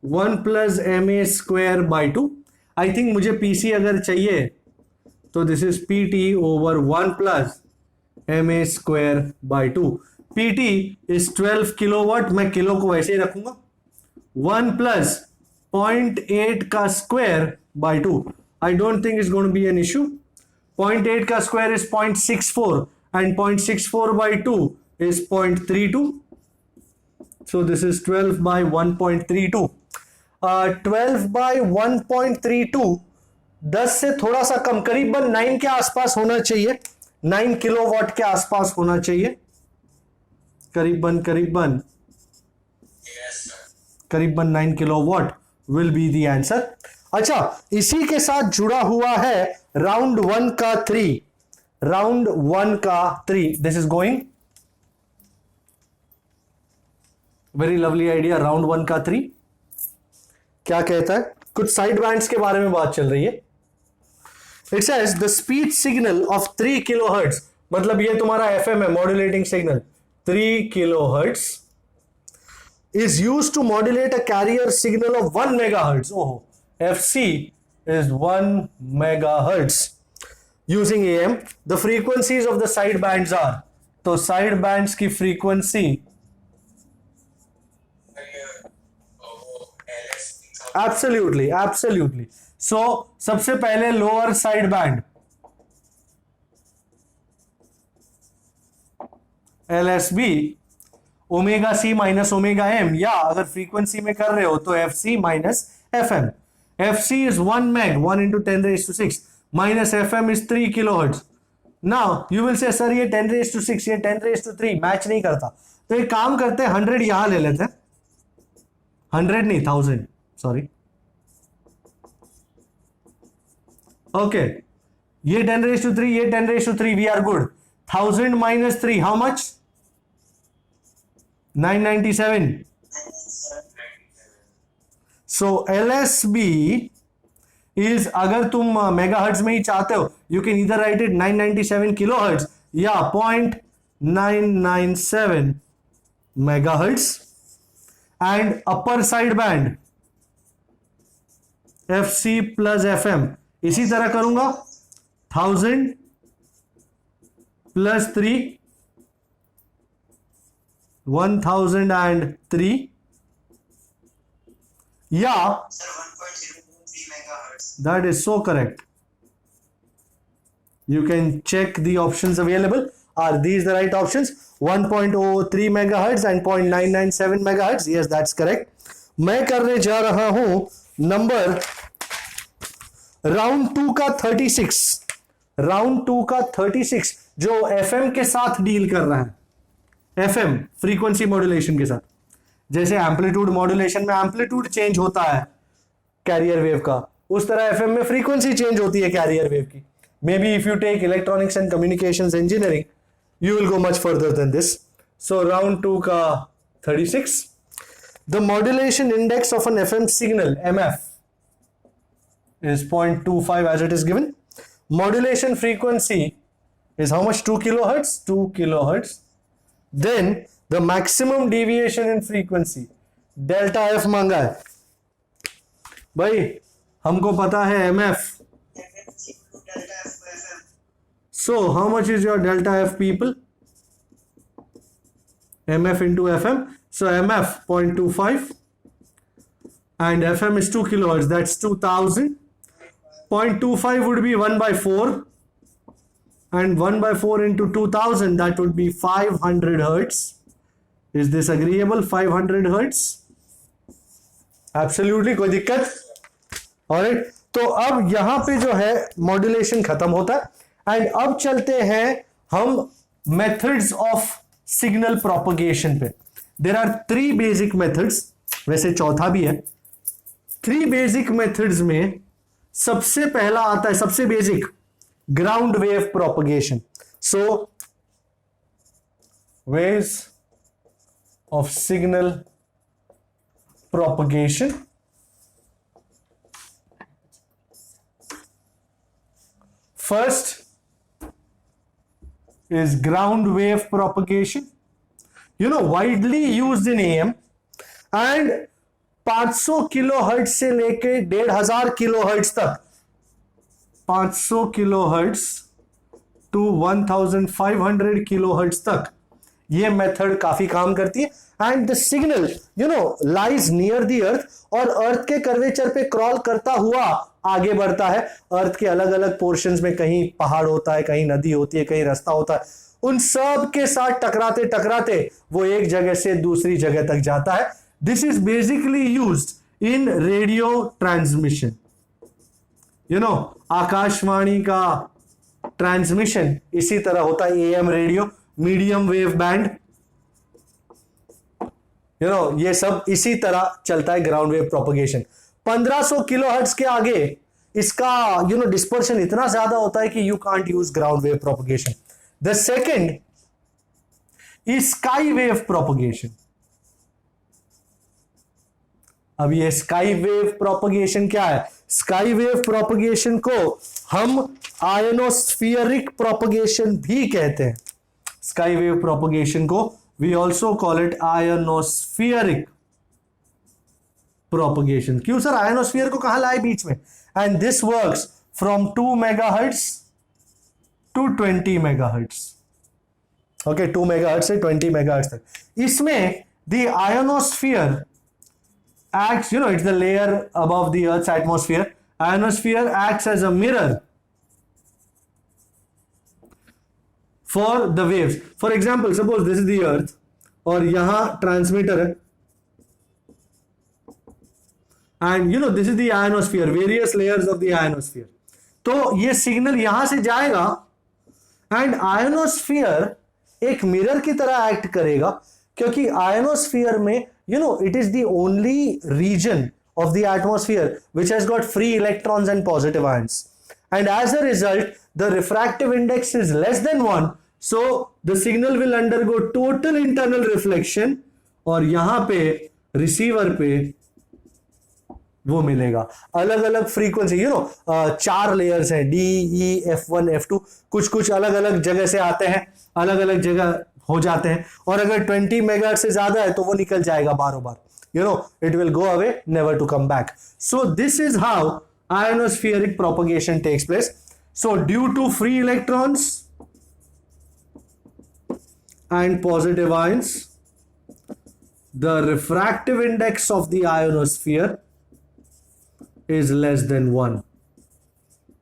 1 plus MA square by 2. I think मुझे PC अगर चाहिए तो this is PT over 1 plus MA square by 2. PT is 12 kilowatt. मैं किलो को वैसे ही रखूंगा. 1 plus 0.8 का square by 2. I don't think it's going to be an issue. 0.8 का square is 0.64 and 0.64 by 2 is 0.32. So this is 12 by 1.32. 12 by 1.32 10 से थोड़ा सा कम, करीबन 9 के आसपास होना चाहिए. 9 किलोवाट के आसपास होना चाहिए. करीबन Yes, sir. करीबन 9 kilowatt will be the answer. अच्छा, इसी के साथ जुड़ा हुआ है राउंड 1 का 3. राउंड 1 का 3. This is going very lovely idea. Round 1 का 3 क्या कहता है? कुछ साइड बैंड्स के बारे में बात चल रही है. It says the speech signal of 3 kilohertz, मतलब ये तुम्हारा FM है, modulating signal 3 kilohertz is used to modulate a carrier signal of 1 megahertz. Oh, FC is 1 megahertz using AM. The frequencies of the side bands are, तो side bands की frequency absolutely. So सबसे पहले lower side band LSB omega C minus omega M, या अगर फ्रीक्वेंसी में कर रहे हो तो FC minus FM. FC is 1 meg, 1 into 10 raised to 6 minus FM is 3 kilohertz. Now you will say sir ये 10 raised to 6 ये 10 raised to 3 मैच नहीं करता. तो एक काम करते हैं 100 यहां ले लेते हैं. 100 नहीं 1000, सॉरी. ओके, ये 10 raised to 3 ये 10 raised to 3, we are good. 1000 minus 3, how much? 997. So LSB is, अगर तुम मेगाहर्ट्ज में ही चाहते हो, you can either write it 997 kilohertz या 0.997 megahertz. And upper side band FC plus FM इसी तरह करूंगा. 1000 plus 3 1003 या Sir, 1.003 megahertz. that is so correct. You can check the options available. Are these the right options? 1.03 megahertz and 0.997 megahertz. Yes, that's correct. मैं करने जा रहा हूं नंबर राउंड 2 का 36. राउंड 2 का 36 जो FM के साथ डील कर रहा है. FM फ्रीक्वेंसी मॉड्यूलेशन के साथ. जैसे एम्पलीट्यूड मॉड्यूलेशन में एम्पलीट्यूड चेंज होता है कैरियर वेव का, उस तरह FM में फ्रीक्वेंसी चेंज होती है कैरियर वेव की. Maybe if you take electronics and communications engineering you will go much further than this. So round 2 ka 36. The modulation index of an FM signal MF is 0.25 as it is given. Modulation frequency is how much? 2 kilohertz. 2 kilohertz. Then the maximum deviation in frequency delta f मांगा है भाई, हमको पता है mf. So how much is your delta f, people? mf into fm. So mf 0.25 and fm is 2 kilohertz, that's 2000. 0.25 would be 1 by 4 and 1 by 4 into 2000, that would be 500 hertz. Is this agreeable? 500 hertz. Absolutely, कोई दिक्कत? Alright, तो अब यहां पे जो है मॉड्यूलेशन खत्म होता है एंड अब चलते हैं हम मेथड्स ऑफ सिग्नल प्रोपगेशन पे. देयर आर 3 बेसिक मेथड्स, वैसे चौथा भी है. 3 बेसिक मेथड्स में सबसे पहला आता है, सबसे basic, ground wave propagation. So ways of signal propagation. First is ground wave propagation. You know, widely used in AM and 500 kilohertz से लेके 1500 किलोहर्ट्ज तक, 500 किलोहर्ट्ज टू 1500 किलोहर्ट्ज तक ये मेथड काफी काम करती है. And the signal lies near the earth और अर्थ के कर्वेचर पे क्रॉल करता हुआ आगे बढ़ता है. अर्थ के अलग अलग पोर्शंस में कहीं पहाड़ होता है, कहीं नदी होती है, कहीं रास्ता होता है. उन सब के साथ टकराते टकराते वो एक जगह से दूसरी जगह तक जाता है. This is basically used in radio transmission. Akashvani का ट्रांसमिशन इसी तरह होता है. Am radio, medium wave band, ये सब इसी तरह चलता है. ग्राउंड वेव प्रोपगेशन 1500 किलोहर्ट्ज के आगे इसका डिस्पर्शन इतना ज्यादा होता है कि you can't use ground wave propagation. The second is sky wave propagation. अब ये स्काई वेव प्रोपगेशन क्या है? स्काई वेव प्रोपगेशन को हम आयनोस्फीयरिक प्रोपगेशन भी कहते हैं. स्काई वेव प्रोपगेशन को we also call it ionospheric propagation. क्यों सर, आयनोस्फीयर को कहां लाए बीच में? And this works from 2 megahertz to 20 megahertz. Okay, 2 megahertz से 20 मेगाहर्ट्ज तक. इसमें the ionosphere acts, it's the layer above the Earth's atmosphere. Ionosphere acts as a mirror for the waves. For example, suppose this is the Earth और यहां ट्रांसमीटर है and this is the ionosphere, various layers of the ionosphere. तो ये सिग्नल यहां से जाएगा एंड आयनोस्फीयर एक मिरर की तरह एक्ट करेगा, क्योंकि आयनोस्फीयर में it is the only region of the atmosphere which has got free electrons and positive ions, and as a result the refractive index is less than 1, so the signal will undergo total internal reflection और यहां पे रिसीवर पे वो मिलेगा अलग अलग फ्रीक्वेंसी. 4 लेयर्स हैं, डी, ई, F1, F2, कुछ कुछ अलग अलग जगह से आते हैं, अलग अलग जगह हो जाते हैं. और अगर 20 मेगाहर्ट्ज से ज्यादा है तो वो निकल जाएगा बारों बार. It will go away, never to come back. So this is how ionospheric propagation takes place. So due to free electrons and positive ions, the refractive index of the ionosphere is less than 1.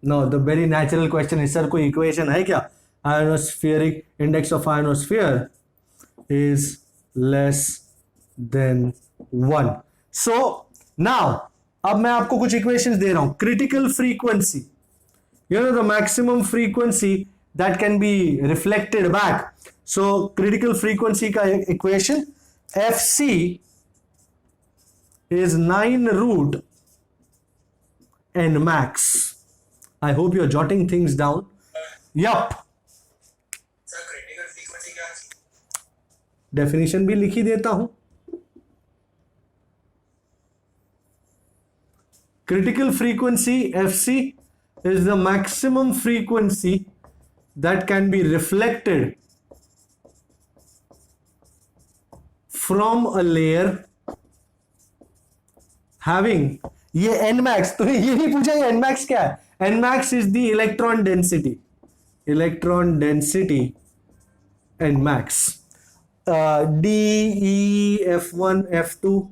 Now the very natural question is, sir कोई equation है क्या? Ionospheric index of ionosphere is less than 1. So now अब मैं आपको कुछ equations दे रहा हूं. Critical frequency, the maximum frequency that can be reflected back. So critical frequency का equation FC is 9 root n max. I hope you're jotting things down. Yup. Sir critical frequency क्या है? डेफिनेशन भी लिखी देता हूं. critical frequency FC is the maximum frequency that can be reflected from a layer having, ये nmax, तो ये नहीं पूछा ये nmax क्या है. nmax is the electron density nmax. D, E, F1, F2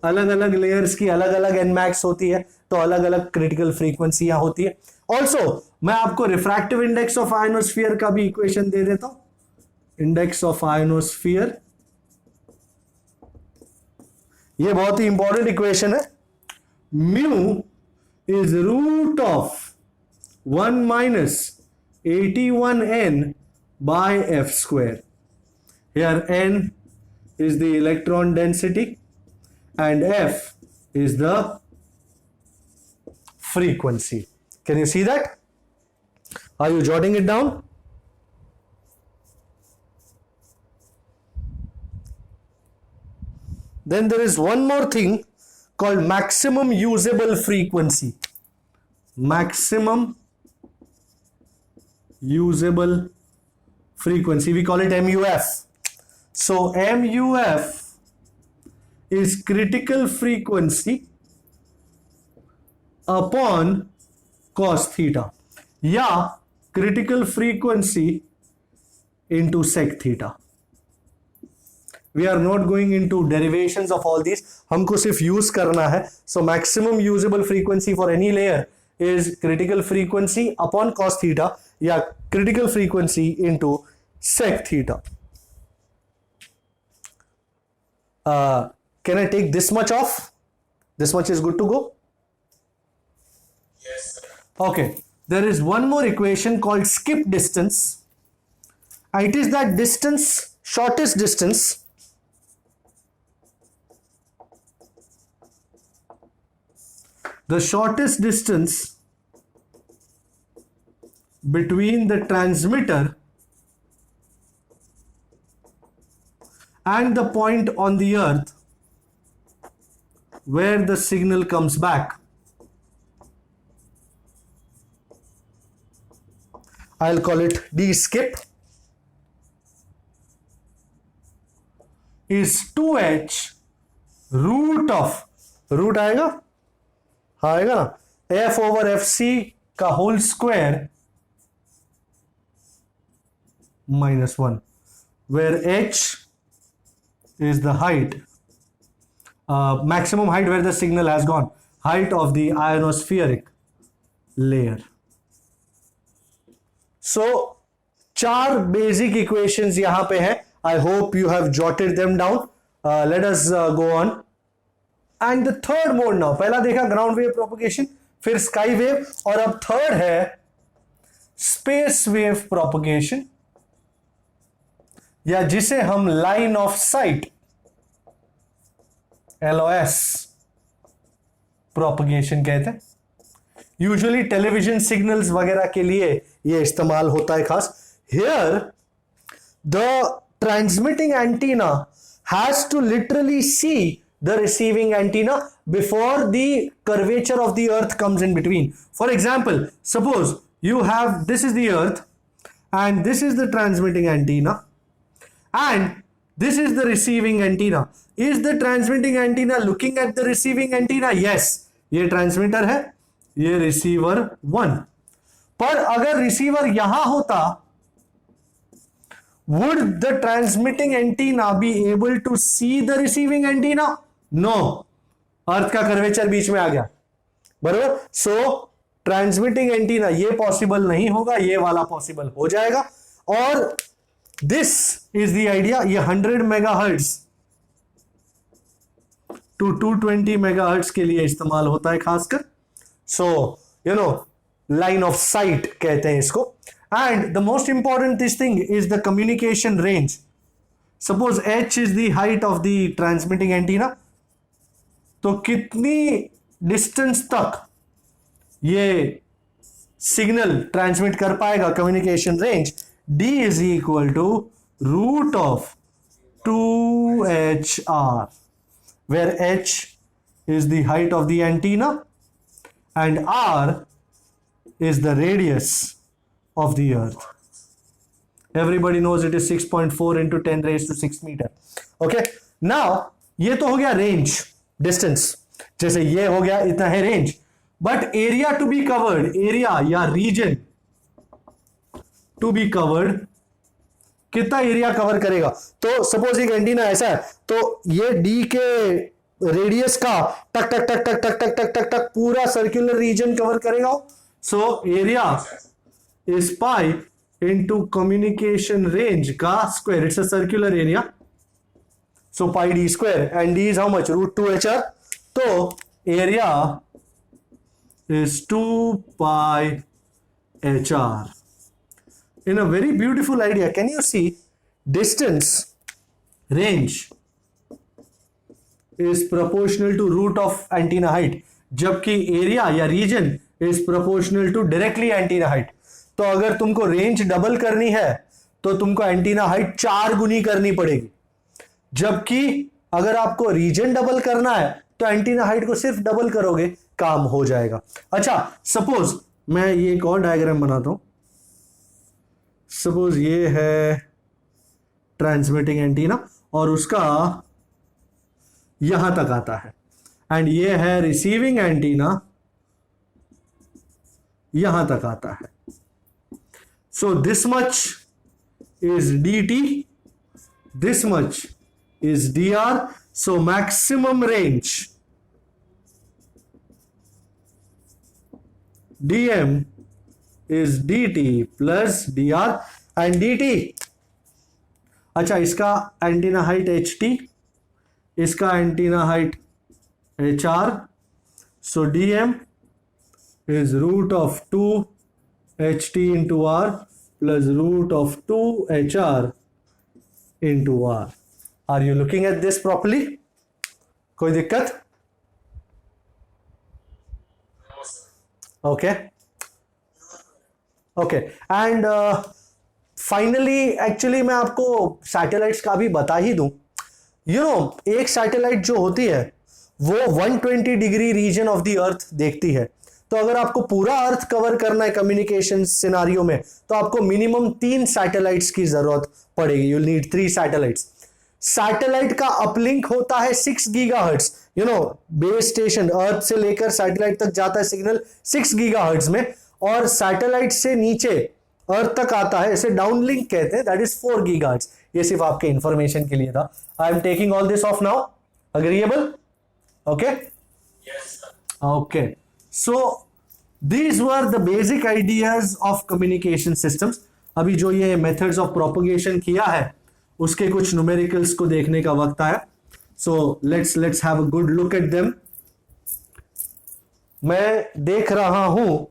अलग अलग लेयर्स की अलग अलग nmax होती है, तो अलग अलग क्रिटिकल फ्रीक्वेंसी होती है. ऑल्सो मैं आपको रिफ्रैक्टिव इंडेक्स ऑफ आयनोस्फीयर का भी इक्वेशन दे देता हूं. इंडेक्स ऑफ आयनोस्फीयर, ये बहुत ही इंपॉर्टेंट इक्वेशन है. Mu is root of 1 minus 81n by f square. Here n is the electron density and f is the frequency. Can you see that? Are you jotting it down? Then there is one more thing called maximum usable frequency. Maximum usable frequency, we call it MUF. So MUF is critical frequency upon cos theta या critical frequency into sec theta. We are not going into derivations of all these, हमको सिर्फ यूज करना है. So maximum usable frequency for any layer is critical frequency upon cos theta या critical frequency into sec theta. Can I take this much off? This much is good to go? Yes, sir. Okay, there is one more equation called skip distance. It is that distance, shortest distance the shortest distance between the transmitter and the point on the earth where the signal comes back. I'll call it D skip, is 2h root of, root आएगा ना, f over fc का whole square -1, where h is the height, maximum height where the signal has gone, height of the ionospheric layer. So 4 basic equations यहां पे है. I hope you have jotted them down. Let us go on. And the third mode now, पहला देखा ग्राउंड वेव प्रोपगेशन, फिर स्काई वेव, और अब थर्ड है स्पेस वेव प्रोपगेशन, या जिसे हम line of site LOS propagation कहते हैं. यूजुअली टेलीविजन सिग्नल्स वगैरह के लिए ये इस्तेमाल होता है खास. Here the transmitting antenna has to literally see the receiving antenna before the curvature of the earth comes in between. For example, suppose you have, this is the earth and this is the transmitting antenna and this is the receiving antenna. Is the transmitting antenna looking at the receiving antenna? Yes, ये transmitter है, ये receiver 1. पर अगर receiver यहां होता, would the transmitting antenna be able to see the receiving antenna? No, earth का कर्वेचर बीच में आ गया, बरोबर. सो ट्रांसमिटिंग एंटीना ये पॉसिबल नहीं होगा, ये वाला पॉसिबल हो जाएगा. और दिस इज द आइडिया. ये 100 मेगाहर्ट्ज टू 220 मेगाहर्ट्ज के लिए इस्तेमाल होता है खासकर. So you know, line of sight कहते हैं इसको. And the most important this thing is the communication range. Suppose h is the height of the transmitting antenna, तो कितनी डिस्टेंस तक ये सिग्नल ट्रांसमिट कर पाएगा, communication range. D is equal to root of 2HR, where h is the height of the antenna and r is the radius of the earth. Everybody knows it is 6.4 into 10 raised to 6 meter. Okay, now ये तो हो गया रेंज, डिस्टेंस, जैसे ये हो गया, इतना है range. But area to be covered, area या रीजन टू बी कवर्ड, कितना एरिया कवर करेगा? तो सपोज एक एंटीना ऐसा है, तो ये डी के रेडियस का टक टक टक टक टक टक टक टक टक पूरा सर्कुलर रीजन कवर करेगा. So area is pi into communication range का square. It's a circular area, so pi D square, and D is how much? √2HR. तो area is 2 pi HR. In a very beautiful idea, can you see distance, range is proportional to root of antenna height, जबकि area या region is proportional to directly antenna height. तो अगर तुमको range डबल करनी है तो तुमको एंटीना हाइट 4 गुनी करनी पड़ेगी, जबकि अगर आपको रीजन डबल करना है तो एंटीना हाइट को सिर्फ डबल करोगे, काम हो जाएगा. अच्छा, सपोज मैं ये एक और डायग्राम बनाता हूं. सपोज ये है ट्रांसमिटिंग एंटीना और उसका यहां तक आता है, एंड ये है रिसीविंग एंटीना, यहां तक आता है. So this much is dt, this much is dr. So maximum range dm is dt plus dr, and dt, अच्छा इसका एंटीना हाइट ht, इसका antenna height hr. So dm is √2 ht into r plus √2 hr into r. Are you looking at this properly? कोई दिक्कत? Okay. Okay. And finally, actually मैं आपको सैटेलाइट्स का भी बता ही दूं. एक सैटेलाइट जो होती है वो 120 degree region of the earth देखती है. तो अगर आपको पूरा अर्थ कवर करना है कम्युनिकेशन सिनारियो में, तो आपको मिनिमम 3 सैटेलाइट्स की जरूरत पड़ेगी. You need 3 satellites. सैटेलाइट का अपलिंक होता है 6 गीगाहर्ट्ज. बेस स्टेशन अर्थ से लेकर सैटेलाइट तक जाता है सिग्नल 6 गीगाहर्ट्ज में, और सैटेलाइट से नीचे अर्थ तक आता है, इसे डाउनलिंक कहते हैं, दैट इज 4 गीगाहर्ट्ज. ये सिर्फ आपके इंफॉर्मेशन के लिए था. आई am taking all this off now. Agreeable? Okay, okay. So these were the basic ideas of communication systems. अभी जो ये मेथड्स ऑफ प्रोपगेशन किया है उसके कुछ न्यूमेरिकल्स को देखने का वक्त आया. So let's have a good look at them. मैं देख रहा हूं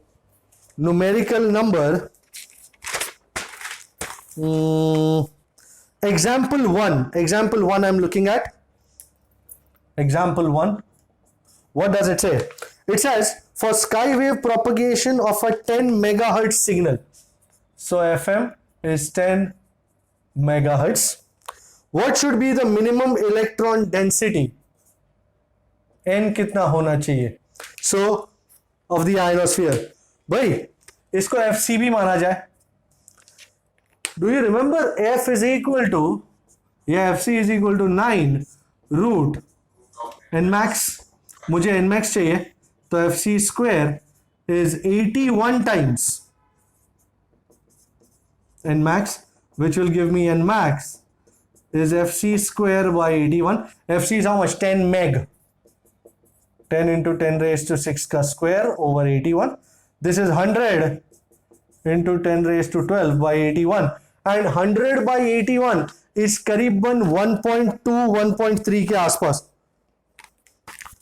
numerical number example 1 I am looking eight. Example 1, what does it say? It says for skywave propagation of a 10 megahertz signal. So FM is 10 megahertz. What should be the minimum electron density? N कितना होना चाहिए? So of the ionosphere. भाई इसको FC भी माना जाए. Do you remember F is equal to, yeah, FC is equal to 9 root N max. मुझे N max चाहिए, तो FC square is 81 times N max, which will give me N max is FC square by 81. FC is how much? 10 meg. 10 into 10 raised to 6 का square over 81. This is 100 into 10 raised to 12 by 81. And 100 by 81 is करीबन 1.2 1.3 के आसपास.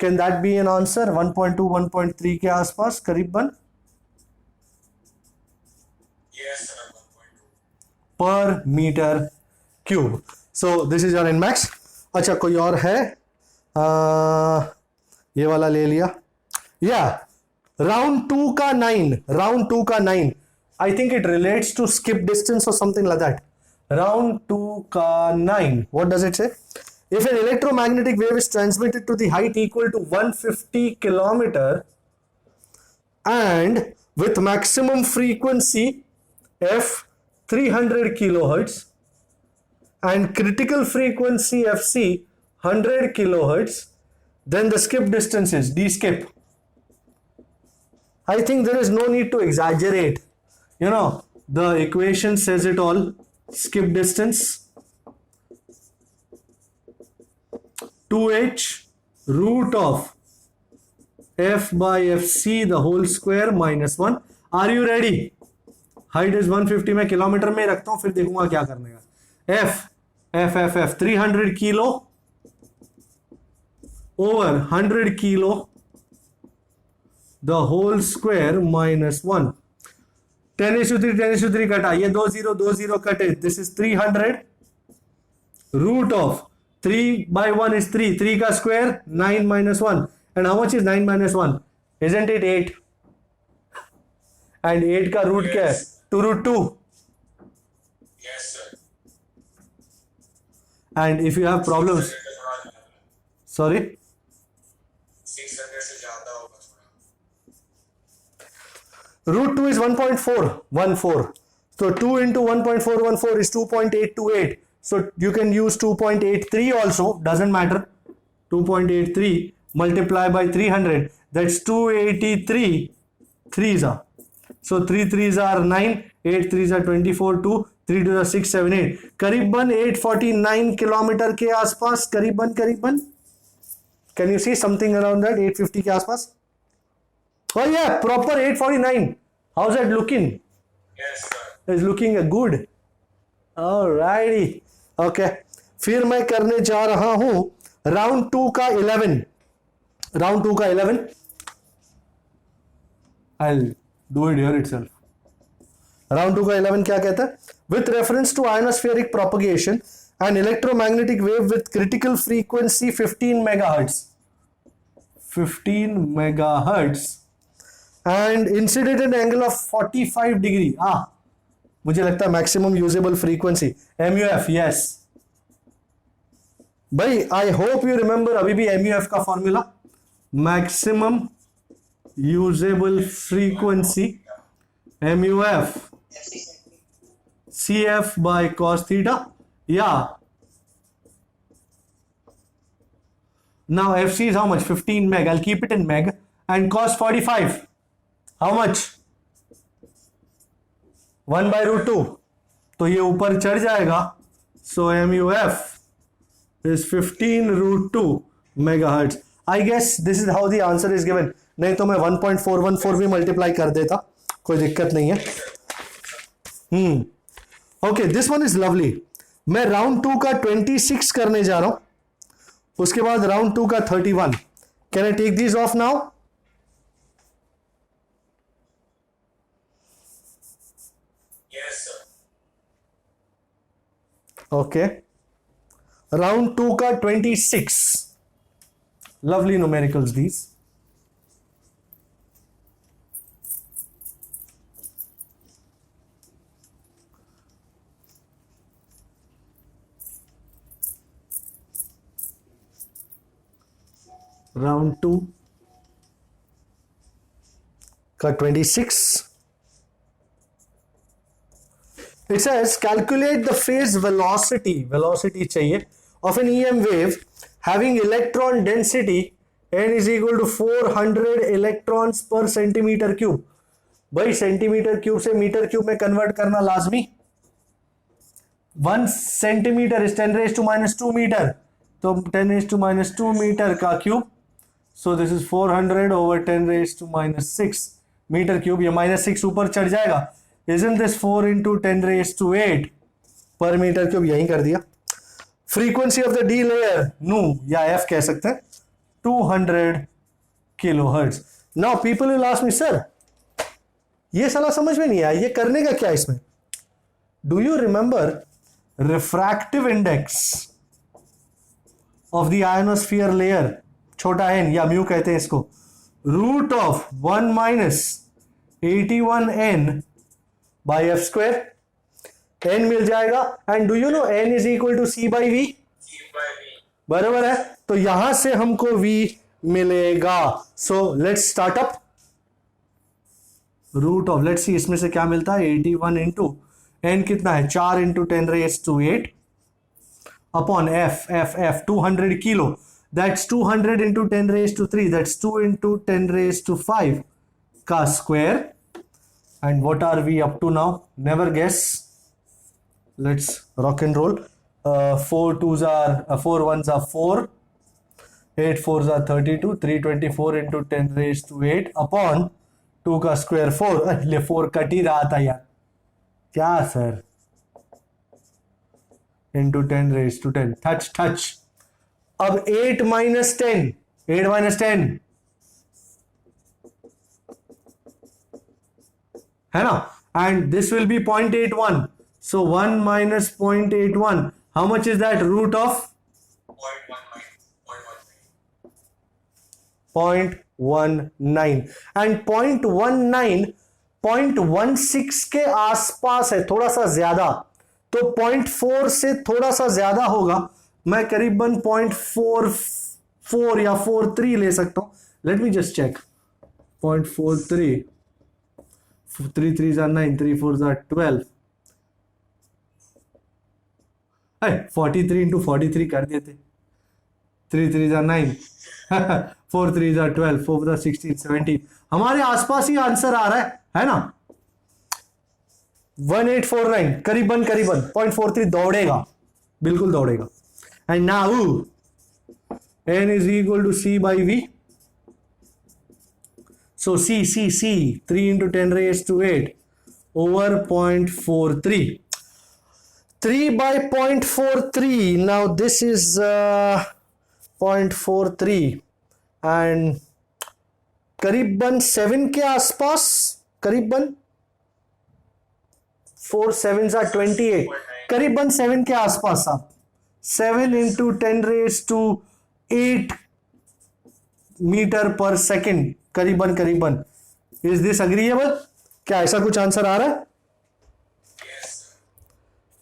Can that be an answer? 1.2 1.3 के आसपास करीबन? Yes, sir. 1.2. Per meter cube. So this is your N max. अच्छा कोई और है? ये वाला ले लिया. Yeah, round 2 का 9. I think it relates to skip distance or something like that. Round 2 का 9. What does it say? If an electromagnetic wave is transmitted to the height equal to 150 kilometer, and with maximum frequency f 300 kilohertz and critical frequency fc 100 kilohertz, then the skip distance is d skip. I think there is no need to exaggerate. You know, the equation says it all. Skip distance 2h root of f by fc the whole square minus 1. Are you ready? Height is 150. मैं किलोमीटर में रखता हूं, फिर देखूंगा क्या करने का. f 300 kilo over 100 kilo the whole square minus 1. 10:3 कटा, ये 2 0 कटे. This is 300 root of 3 by 1 is 3. 3 का square 9 minus 1. And how much is 9 minus 1? Isn't it 8? And 8 का root क्या है? 2 root 2. Yes, sir. And if you have problems, 600 से थोड़ा ज्यादा- sorry, 600 से ज्यादा होगा थोड़ा. root 2 is 1.414. So 2 into 1.414 is 2.828. So you can use 2.83 also, doesn't matter. 2.83 multiply by 300, that's 283 threes are. So 3 threes are 9, 8 threes are 24, 2 3 to the 6 7 8, करीबन 849 किलोमीटर के आसपास. करीबन can you see something around that? 850 के आसपास. Oh yeah, proper 849. How's that looking? Yes, sir. It's looking good. Alrighty. Okay. फिर मैं करने जा रहा हूं राउंड 2 का 11. राउंड 2 का 11. I'll do it here itself. Round 2 का 11 क्या कहता है? With reference to ionospheric propagation, an electromagnetic wave with critical frequency 15 megahertz. 15 megahertz and incident angle of 45 degree. मुझे लगता है maximum usable frequency MUF. yes भाई, I hope you remember अभी भी MUF का formula, maximum usable frequency MUF CF by cos theta. Yeah, now FC is how much? 15 meg. I'll keep it in meg. And cos 45, how much? 1 by root 2. तो ये ऊपर चढ़ जाएगा. So MUF is 15 root 2 megahertz. I guess this is how the answer is given. नहीं तो मैं 1.414 भी मल्टीप्लाई कर देता, कोई दिक्कत नहीं है. Okay, this one is lovely. मैं राउंड 2 का 26 करने जा रहा हूं, उसके बाद राउंड 2 का 31. Can I take this off now? Yes, sir. Okay, round 2 का 26. Lovely numericals these. राउंड 2 का 26. It says calculate the phase velocity चाहिए of an EM wave having electron density n is equal to 400 electrons per centimeter cube. भाई सेंटीमीटर क्यूब से मीटर क्यूब में कन्वर्ट करना लाजमी. 1 centimetre is 10 raised to minus 2 metre, तो 10 raised to minus 2 मीटर का cube. So this is 400 over 10 raised to minus 6 metre cube. ये minus 6 ऊपर चढ़ जाएगा. Isn't this 4 into 10 raised to 8 पर मीटर क्यूब? यही कर दिया. Frequency of the D layer नू या एफ कह सकते हैं 200 kilohertz. Now people will ask me, sir ये साला समझ में नहीं आया, ये करने का क्या इसमें? Do you remember refractive index of the ionosphere layer, छोटा n या म्यू कहते हैं इसको, root of 1 minus 81n by F square. n मिल जाएगा. And do you know n is equal to c by v. C by V. बराबर है. तो यहां से हमको v मिलेगा. So let's start up. Root of, let's see इसमें से क्या मिलता है, 81 इंटू एन कितना है, 4 into 10⁸ upon f 200 kilo, that's 200 into 10⁻3, that's 2 into 10⁵ का square. And what are we up to now, never guess, let's rock and roll. 4 2s are 4 1s are 4, 8 4s are 32, 324 into 10⁸ upon 2 का स्क्वायर 4. अरे 4 कट ही रहा था यार, क्या सर, इंटू 10⁻10, टच. अब 8 माइनस 10, 8 माइनस 10 है ना, and this will be 0.81, so 1 minus 0.81, how much is that, root of 0.19, and 0.16 के आसपास है, थोड़ा सा ज्यादा, तो 0.4 से थोड़ा सा ज्यादा होगा, मैं करीबन 0.44 या 43 ले सकता हूं. Let me just check. 0.43, 3 3s are 9, 3 4s are 12, 43 into 43 कर देते, 3 3s are 9, 4 3s are 12, 4 4s are 16, 17, हमारे आसपास ही आंसर आ रहा है ना. 1849 करीबन 0.43 दौड़ेगा, बिल्कुल दौड़ेगा. And now n is equal to c by v, so c 3 into 10⁸ over 0.43, 3 by 0.43. now this is 0.43 and करीबन 7 के आसपास, करीबन 4 7s are 28, करीबन 7 के आसपास साहब. 7 into 10⁸ मीटर पर सेकेंड, करीबन. इज दिस अग्रीएबल, क्या ऐसा कुछ आंसर आ रहा है?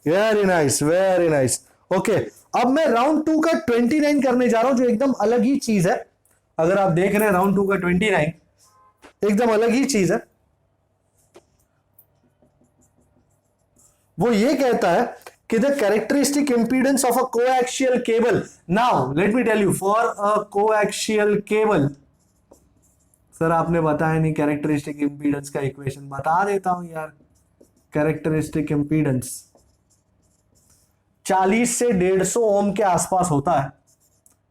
Very nice. ओके, अब मैं राउंड 2 का 29 करने जा रहा हूं, जो एकदम अलग ही चीज है. अगर आप देख रहे हैं राउंड 2 का 29 एकदम अलग ही चीज है. वो ये कहता है कि the characteristic impedance of a coaxial cable. Now let me tell you, for a coaxial cable, sir आपने बताया नहीं कैरेक्टरिस्टिक इंपीडेंस का इक्वेशन, बता देता हूं यार. कैरेक्टरिस्टिक इंपीडेंस 40 से 150 ओम के आसपास होता है.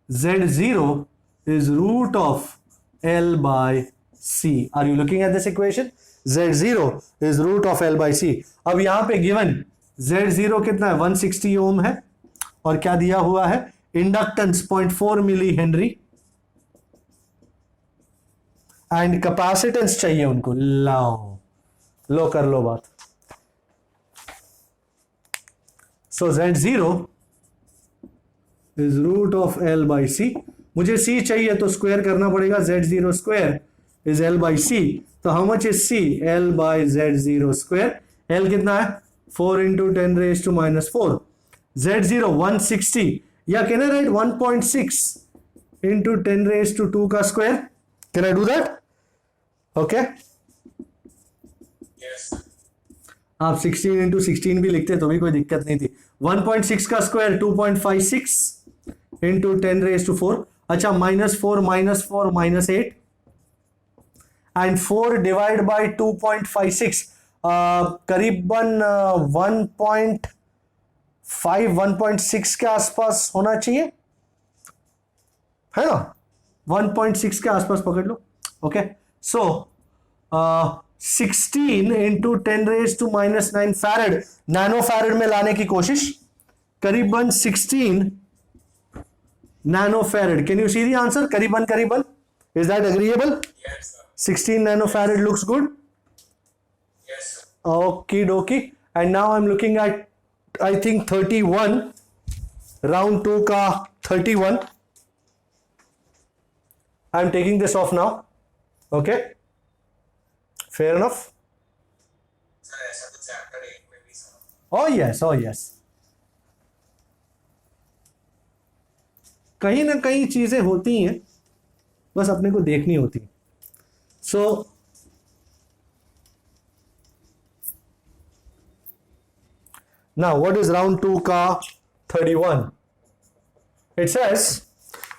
Z0 is root of L by C. Are you looking at this equation? Z0 is root of L by C. अब यहां पे गिवन Z0 कितना है, 160 ओम है, और क्या दिया हुआ है, inductance 0.4 milli henry, and capacitance चाहिए उनको. लो कर लो बात. सो Z0 is root of L by C. मुझे C चाहिए तो स्क्वायर करना पड़ेगा, Z0 square is L by C. तो how much is C? L by Z0 square. L कितना है, 4 into 10⁻⁻4. Z0 160, या कैन आई राइट 1.6 into 10⁻² का square. Can I do that? Okay, आप 16 into 16 भी लिखते तो भी कोई दिक्कत नहीं थी. 1.6 का स्क्वायर 2.56 into 10⁻⁴. अच्छा, -4 -8, एंड 4 डिवाइड बाई 2.56, करीबन 1.5 1.6 के आसपास होना चाहिए, है ना. 1.6 के आसपास पकड़ लो. Okay, so 16 into 10⁻⁻9 farad, nano farad में लाने की कोशिश, करीबन 16 nano farad. Can you see the answer? करीबन, is that agreeable? 16 nano farad looks good. Okay dokey. And now I am looking at, I think 31, round 2 का 31. I am taking this off now. Okay, fair enough. Oh yes. कहीं ना कहीं चीजें होती हैं, बस अपने को देखनी होती है. सो Now, what is round 2 ka 31? It says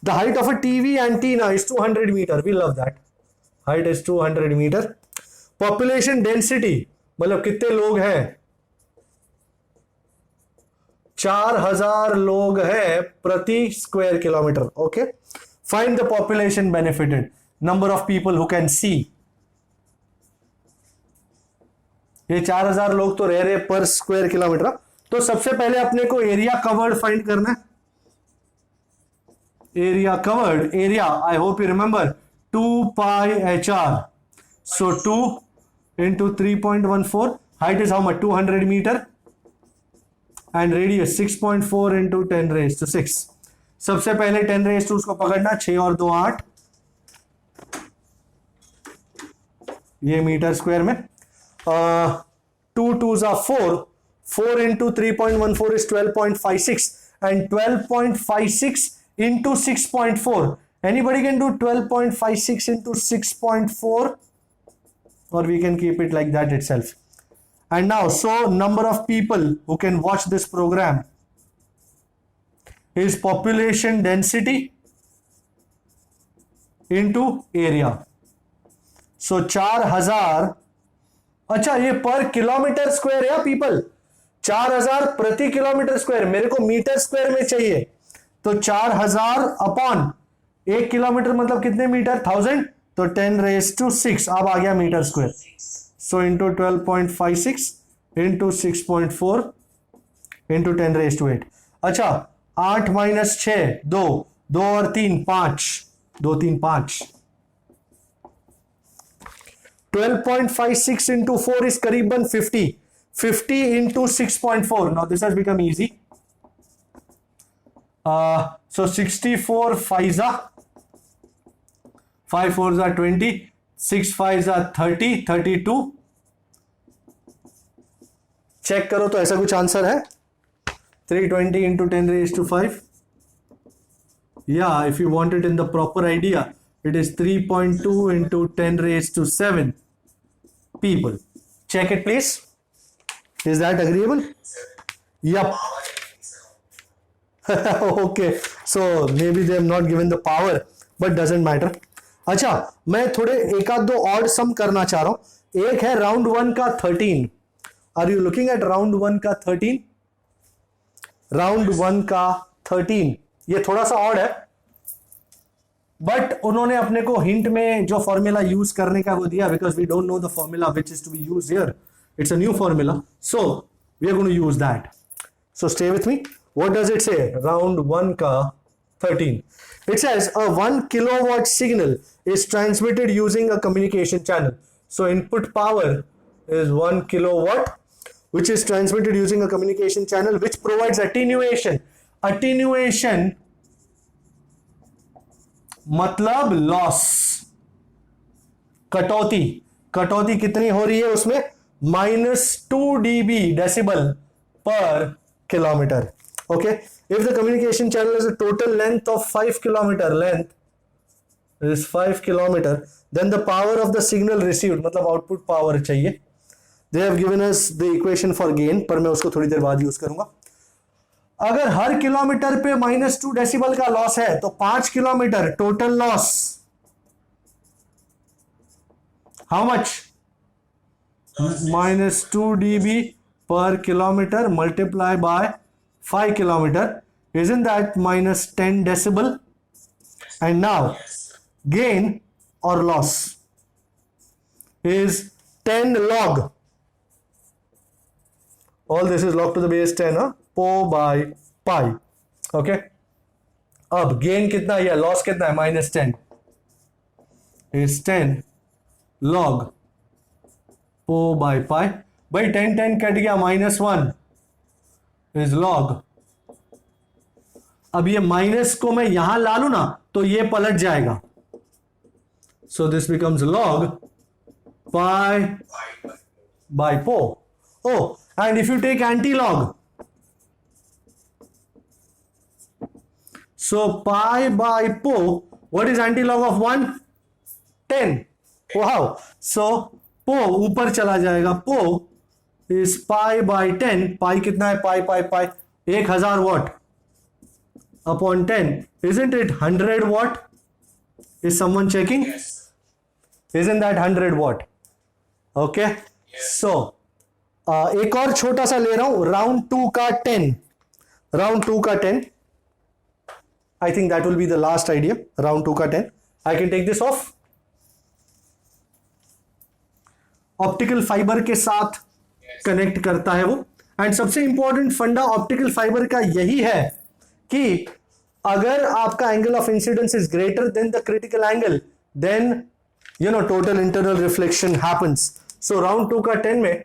the height of a TV antenna is 200 meter. We love that. Height is 200 meter. Population density, मतलब कितने लोग हैं? 4000 लोग हैं प्रति square kilometre. Okay, find the population benefited, number of people who can see. ये 4000 लोग तो रह रहे पर स्क्वायर किलोमीटर. तो सबसे पहले अपने को एरिया कवर्ड फाइंड करना है. Area covered, area, I hope you remember 2 pi HR. So 2 into 3.14. Height is how much? 200 meter. And radius 6.4 into 10 raised to 6. सबसे पहले 10 raised to उसको पकड़ना, 6 और 2 8, ये मीटर स्क्वायर में. 2 2s are 4. 4 into 3.14 is 12.56, and 12.56 into 6.4. Anybody can do 12.56 into 6.4, or we can keep it like that itself. And now, so number of people who can watch this program is population density into area. So 4000, अच्छा ये पर किलोमीटर स्क्वायर है पीपल. 4000 प्रति किलोमीटर स्क्वायर, मेरे को मीटर स्क्वायर में चाहिए. तो 4000 अपॉन 1 किलोमीटर मतलब कितने मीटर? 1000. तो 10 raised to 6 अब आ गया metre square. So into 12.56 into 6.4 into 10 raised to 8. अच्छा 8 माइनस 6 2, 2 और 3 5, 2 3 5. 12.56 into 4 is करीबन 50. 50 into 6.4. Now this has become easy. So 64 5s are 5 4s are 20, 6 5s are 30, 32. Check करो तो ऐसा कुछ आंसर है. 320 into 10 raised to 5. Yeah, if you want it in the proper idea, it is 3.2 into 10 raised to 7 people. Check it please. Is that agreeable? Yup. Okay, so maybe they have not given the power, but doesn't matter. अच्छा, मैं थोड़े एक आध दो ऑड सम करना चाह रहा हूं. एक है राउंड 1 का 13. Are you looking at round 1 का 13? राउंड 1 का 13 ये थोड़ा सा ऑड है, बट उन्होंने अपने को हिंट में जो फॉर्मूला यूज करने का वो दिया, because we don't know the formula which is to be use here. It's a new formula, so we are going to use that. So stay with me. What does it say? Round 1 ka 13. It says a 1 kilowatt signal is transmitted using a communication channel. So input power is 1 kilowatt, which is transmitted using a communication channel, which provides attenuation. Attenuation मतलब loss. कटौती. कटौती कितनी हो रही है उसमें? -2 dB decibel per kilometer. Okay, if the communication channel has a total length of 5 kilometer, length is 5 kilometer, then the power of the signal received, मतलब output power चाहिए. They have given us the equation for gain, पर मैं उसको थोड़ी देर बाद यूज करूंगा. अगर हर किलोमीटर पे -2 डेसिबल का लॉस है, तो 5 kilometre total loss how much? -2 dB per kilometer multiplied by 5 kilometer. Isn't that -10 decibel? And now gain or loss is 10 log. All this is log to the base 10, huh? Po by pi. Okay. अब gain कितना है या loss कितना है? -10 is 10 log po by pi. भाई 10 कट गया, -1 is log. अब ये माइनस को मैं यहां ला लू ना तो ये पलट जाएगा. So this becomes log pi by po. Oh, and if you take anti-log, so pi by po, what is anti-log of 1? 10. Wow. So po ऊपर चला जाएगा. Po is pi by 10. Pi कितना है? pi 1000 watt upon 10. Isn't it 100 watt? Is someone checking? Yes. Isn't that 100 watt? Okay. Yes. So एक और छोटा सा ले रहा हूं, राउंड 2 का 10. राउंड 2 का 10. I think that will be the last idea. Round 2 का 10. I can take this off. Optical fibre के साथ कनेक्ट करता है वो. एंड सबसे इंपॉर्टेंट फंडा ऑप्टिकल फाइबर का यही है कि अगर आपका angle of incidence is greater than the critical angle, then total internal reflection happens. So round 2 का 10 में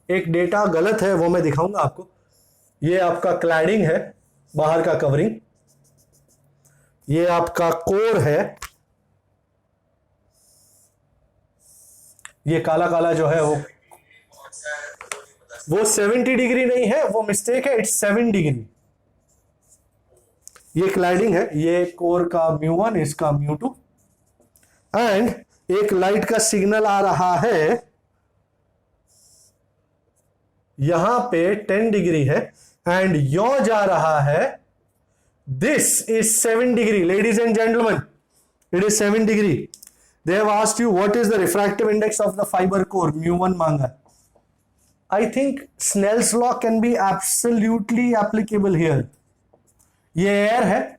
एक डेटा गलत है, वो मैं दिखाऊंगा आपको. ये आपका क्लैडिंग है, बाहर का कवरिंग. ये आपका कोर है. ये काला काला जो है वो 70 डिग्री नहीं है, वो मिस्टेक है. It's 7 degree. ये क्लैडिंग है, ये कोर का μ1, इसका μ2. एंड एक लाइट का सिग्नल आ रहा है यहां पे 10 डिग्री है एंड यो जा रहा है. This is 7 degree, ladies and gentlemen. It is 7 degree. They have asked you what is the refractive index of the fiber core, μ1 मांगा. I think Snell's law can be absolutely applicable here. ये air है,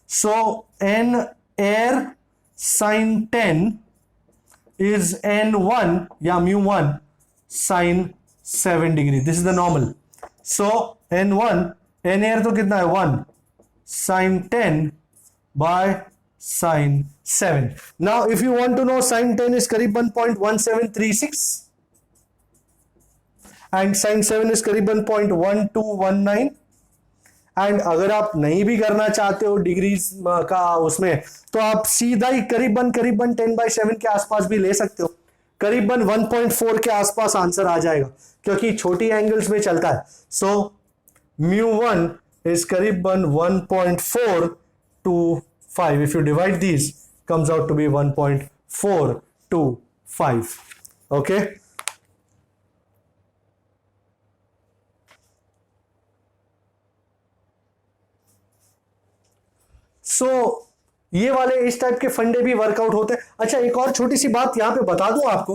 so n air sin 10 is n1 या μ1 sin 7 degree. This is the normal. So n1, n air तो कितना है? 1 sin 10 by sin 7. Now if you want to know, sin 10 is करीबन 0.1736 and sin 7 is करीबन 0.1219. एंड अगर आप नहीं भी करना चाहते हो डिग्रीज का उसमें, तो आप सीधा ही करीबन 10/7 के आसपास भी ले सकते हो. करीबन 1.4 के आसपास आंसर आ जाएगा, क्योंकि छोटी एंगल्स में चलता है. सो μ1 is करीबन 1.425. If you divide these, comes out to be 1.425. Okay. So ये वाले इस टाइप के फंडे भी वर्कआउट होते हैं. अच्छा, एक और छोटी सी बात यहां पे बता दूं आपको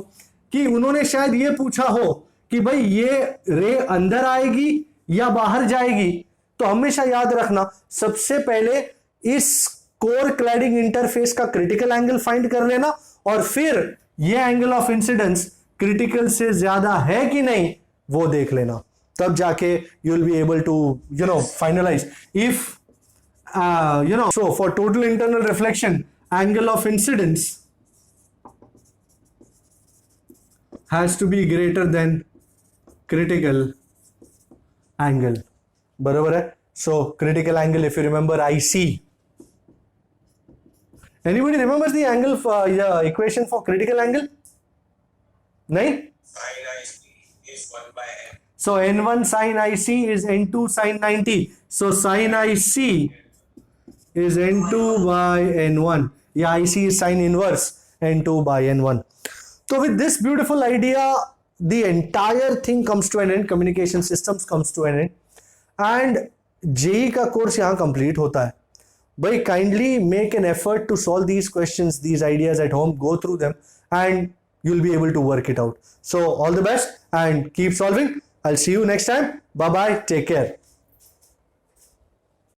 कि उन्होंने शायद ये पूछा हो कि भाई ये रे अंदर आएगी या बाहर जाएगी. तो हमेशा याद रखना, सबसे पहले इस कोर क्लैडिंग इंटरफेस का क्रिटिकल एंगल फाइंड कर लेना, और फिर ये एंगल ऑफ इंसिडेंस क्रिटिकल से ज्यादा है कि नहीं वो देख लेना. तब जाके you will be able to finalise. If so for total internal reflection, angle of incidence has to be greater than critical angle. बराबर है. So critical angle, if you remember IC. Anybody remembers the angle equation for critical angle? नहीं? Sin IC is 1 by n. So n1 sin IC is n2 sin 90. So sin IC is n2 by n1. Yeah, IC is sine inverse n2 by n1. So with this beautiful idea, the entire thing comes to an end. Communication systems comes to an end. And JEE का कोर्स यहाँ complete होता है. By kindly make an effort to solve these questions, these ideas at home, go through them, and you'll be able to work it out. So all the best and keep solving. I'll see you next time. Bye bye. Take care.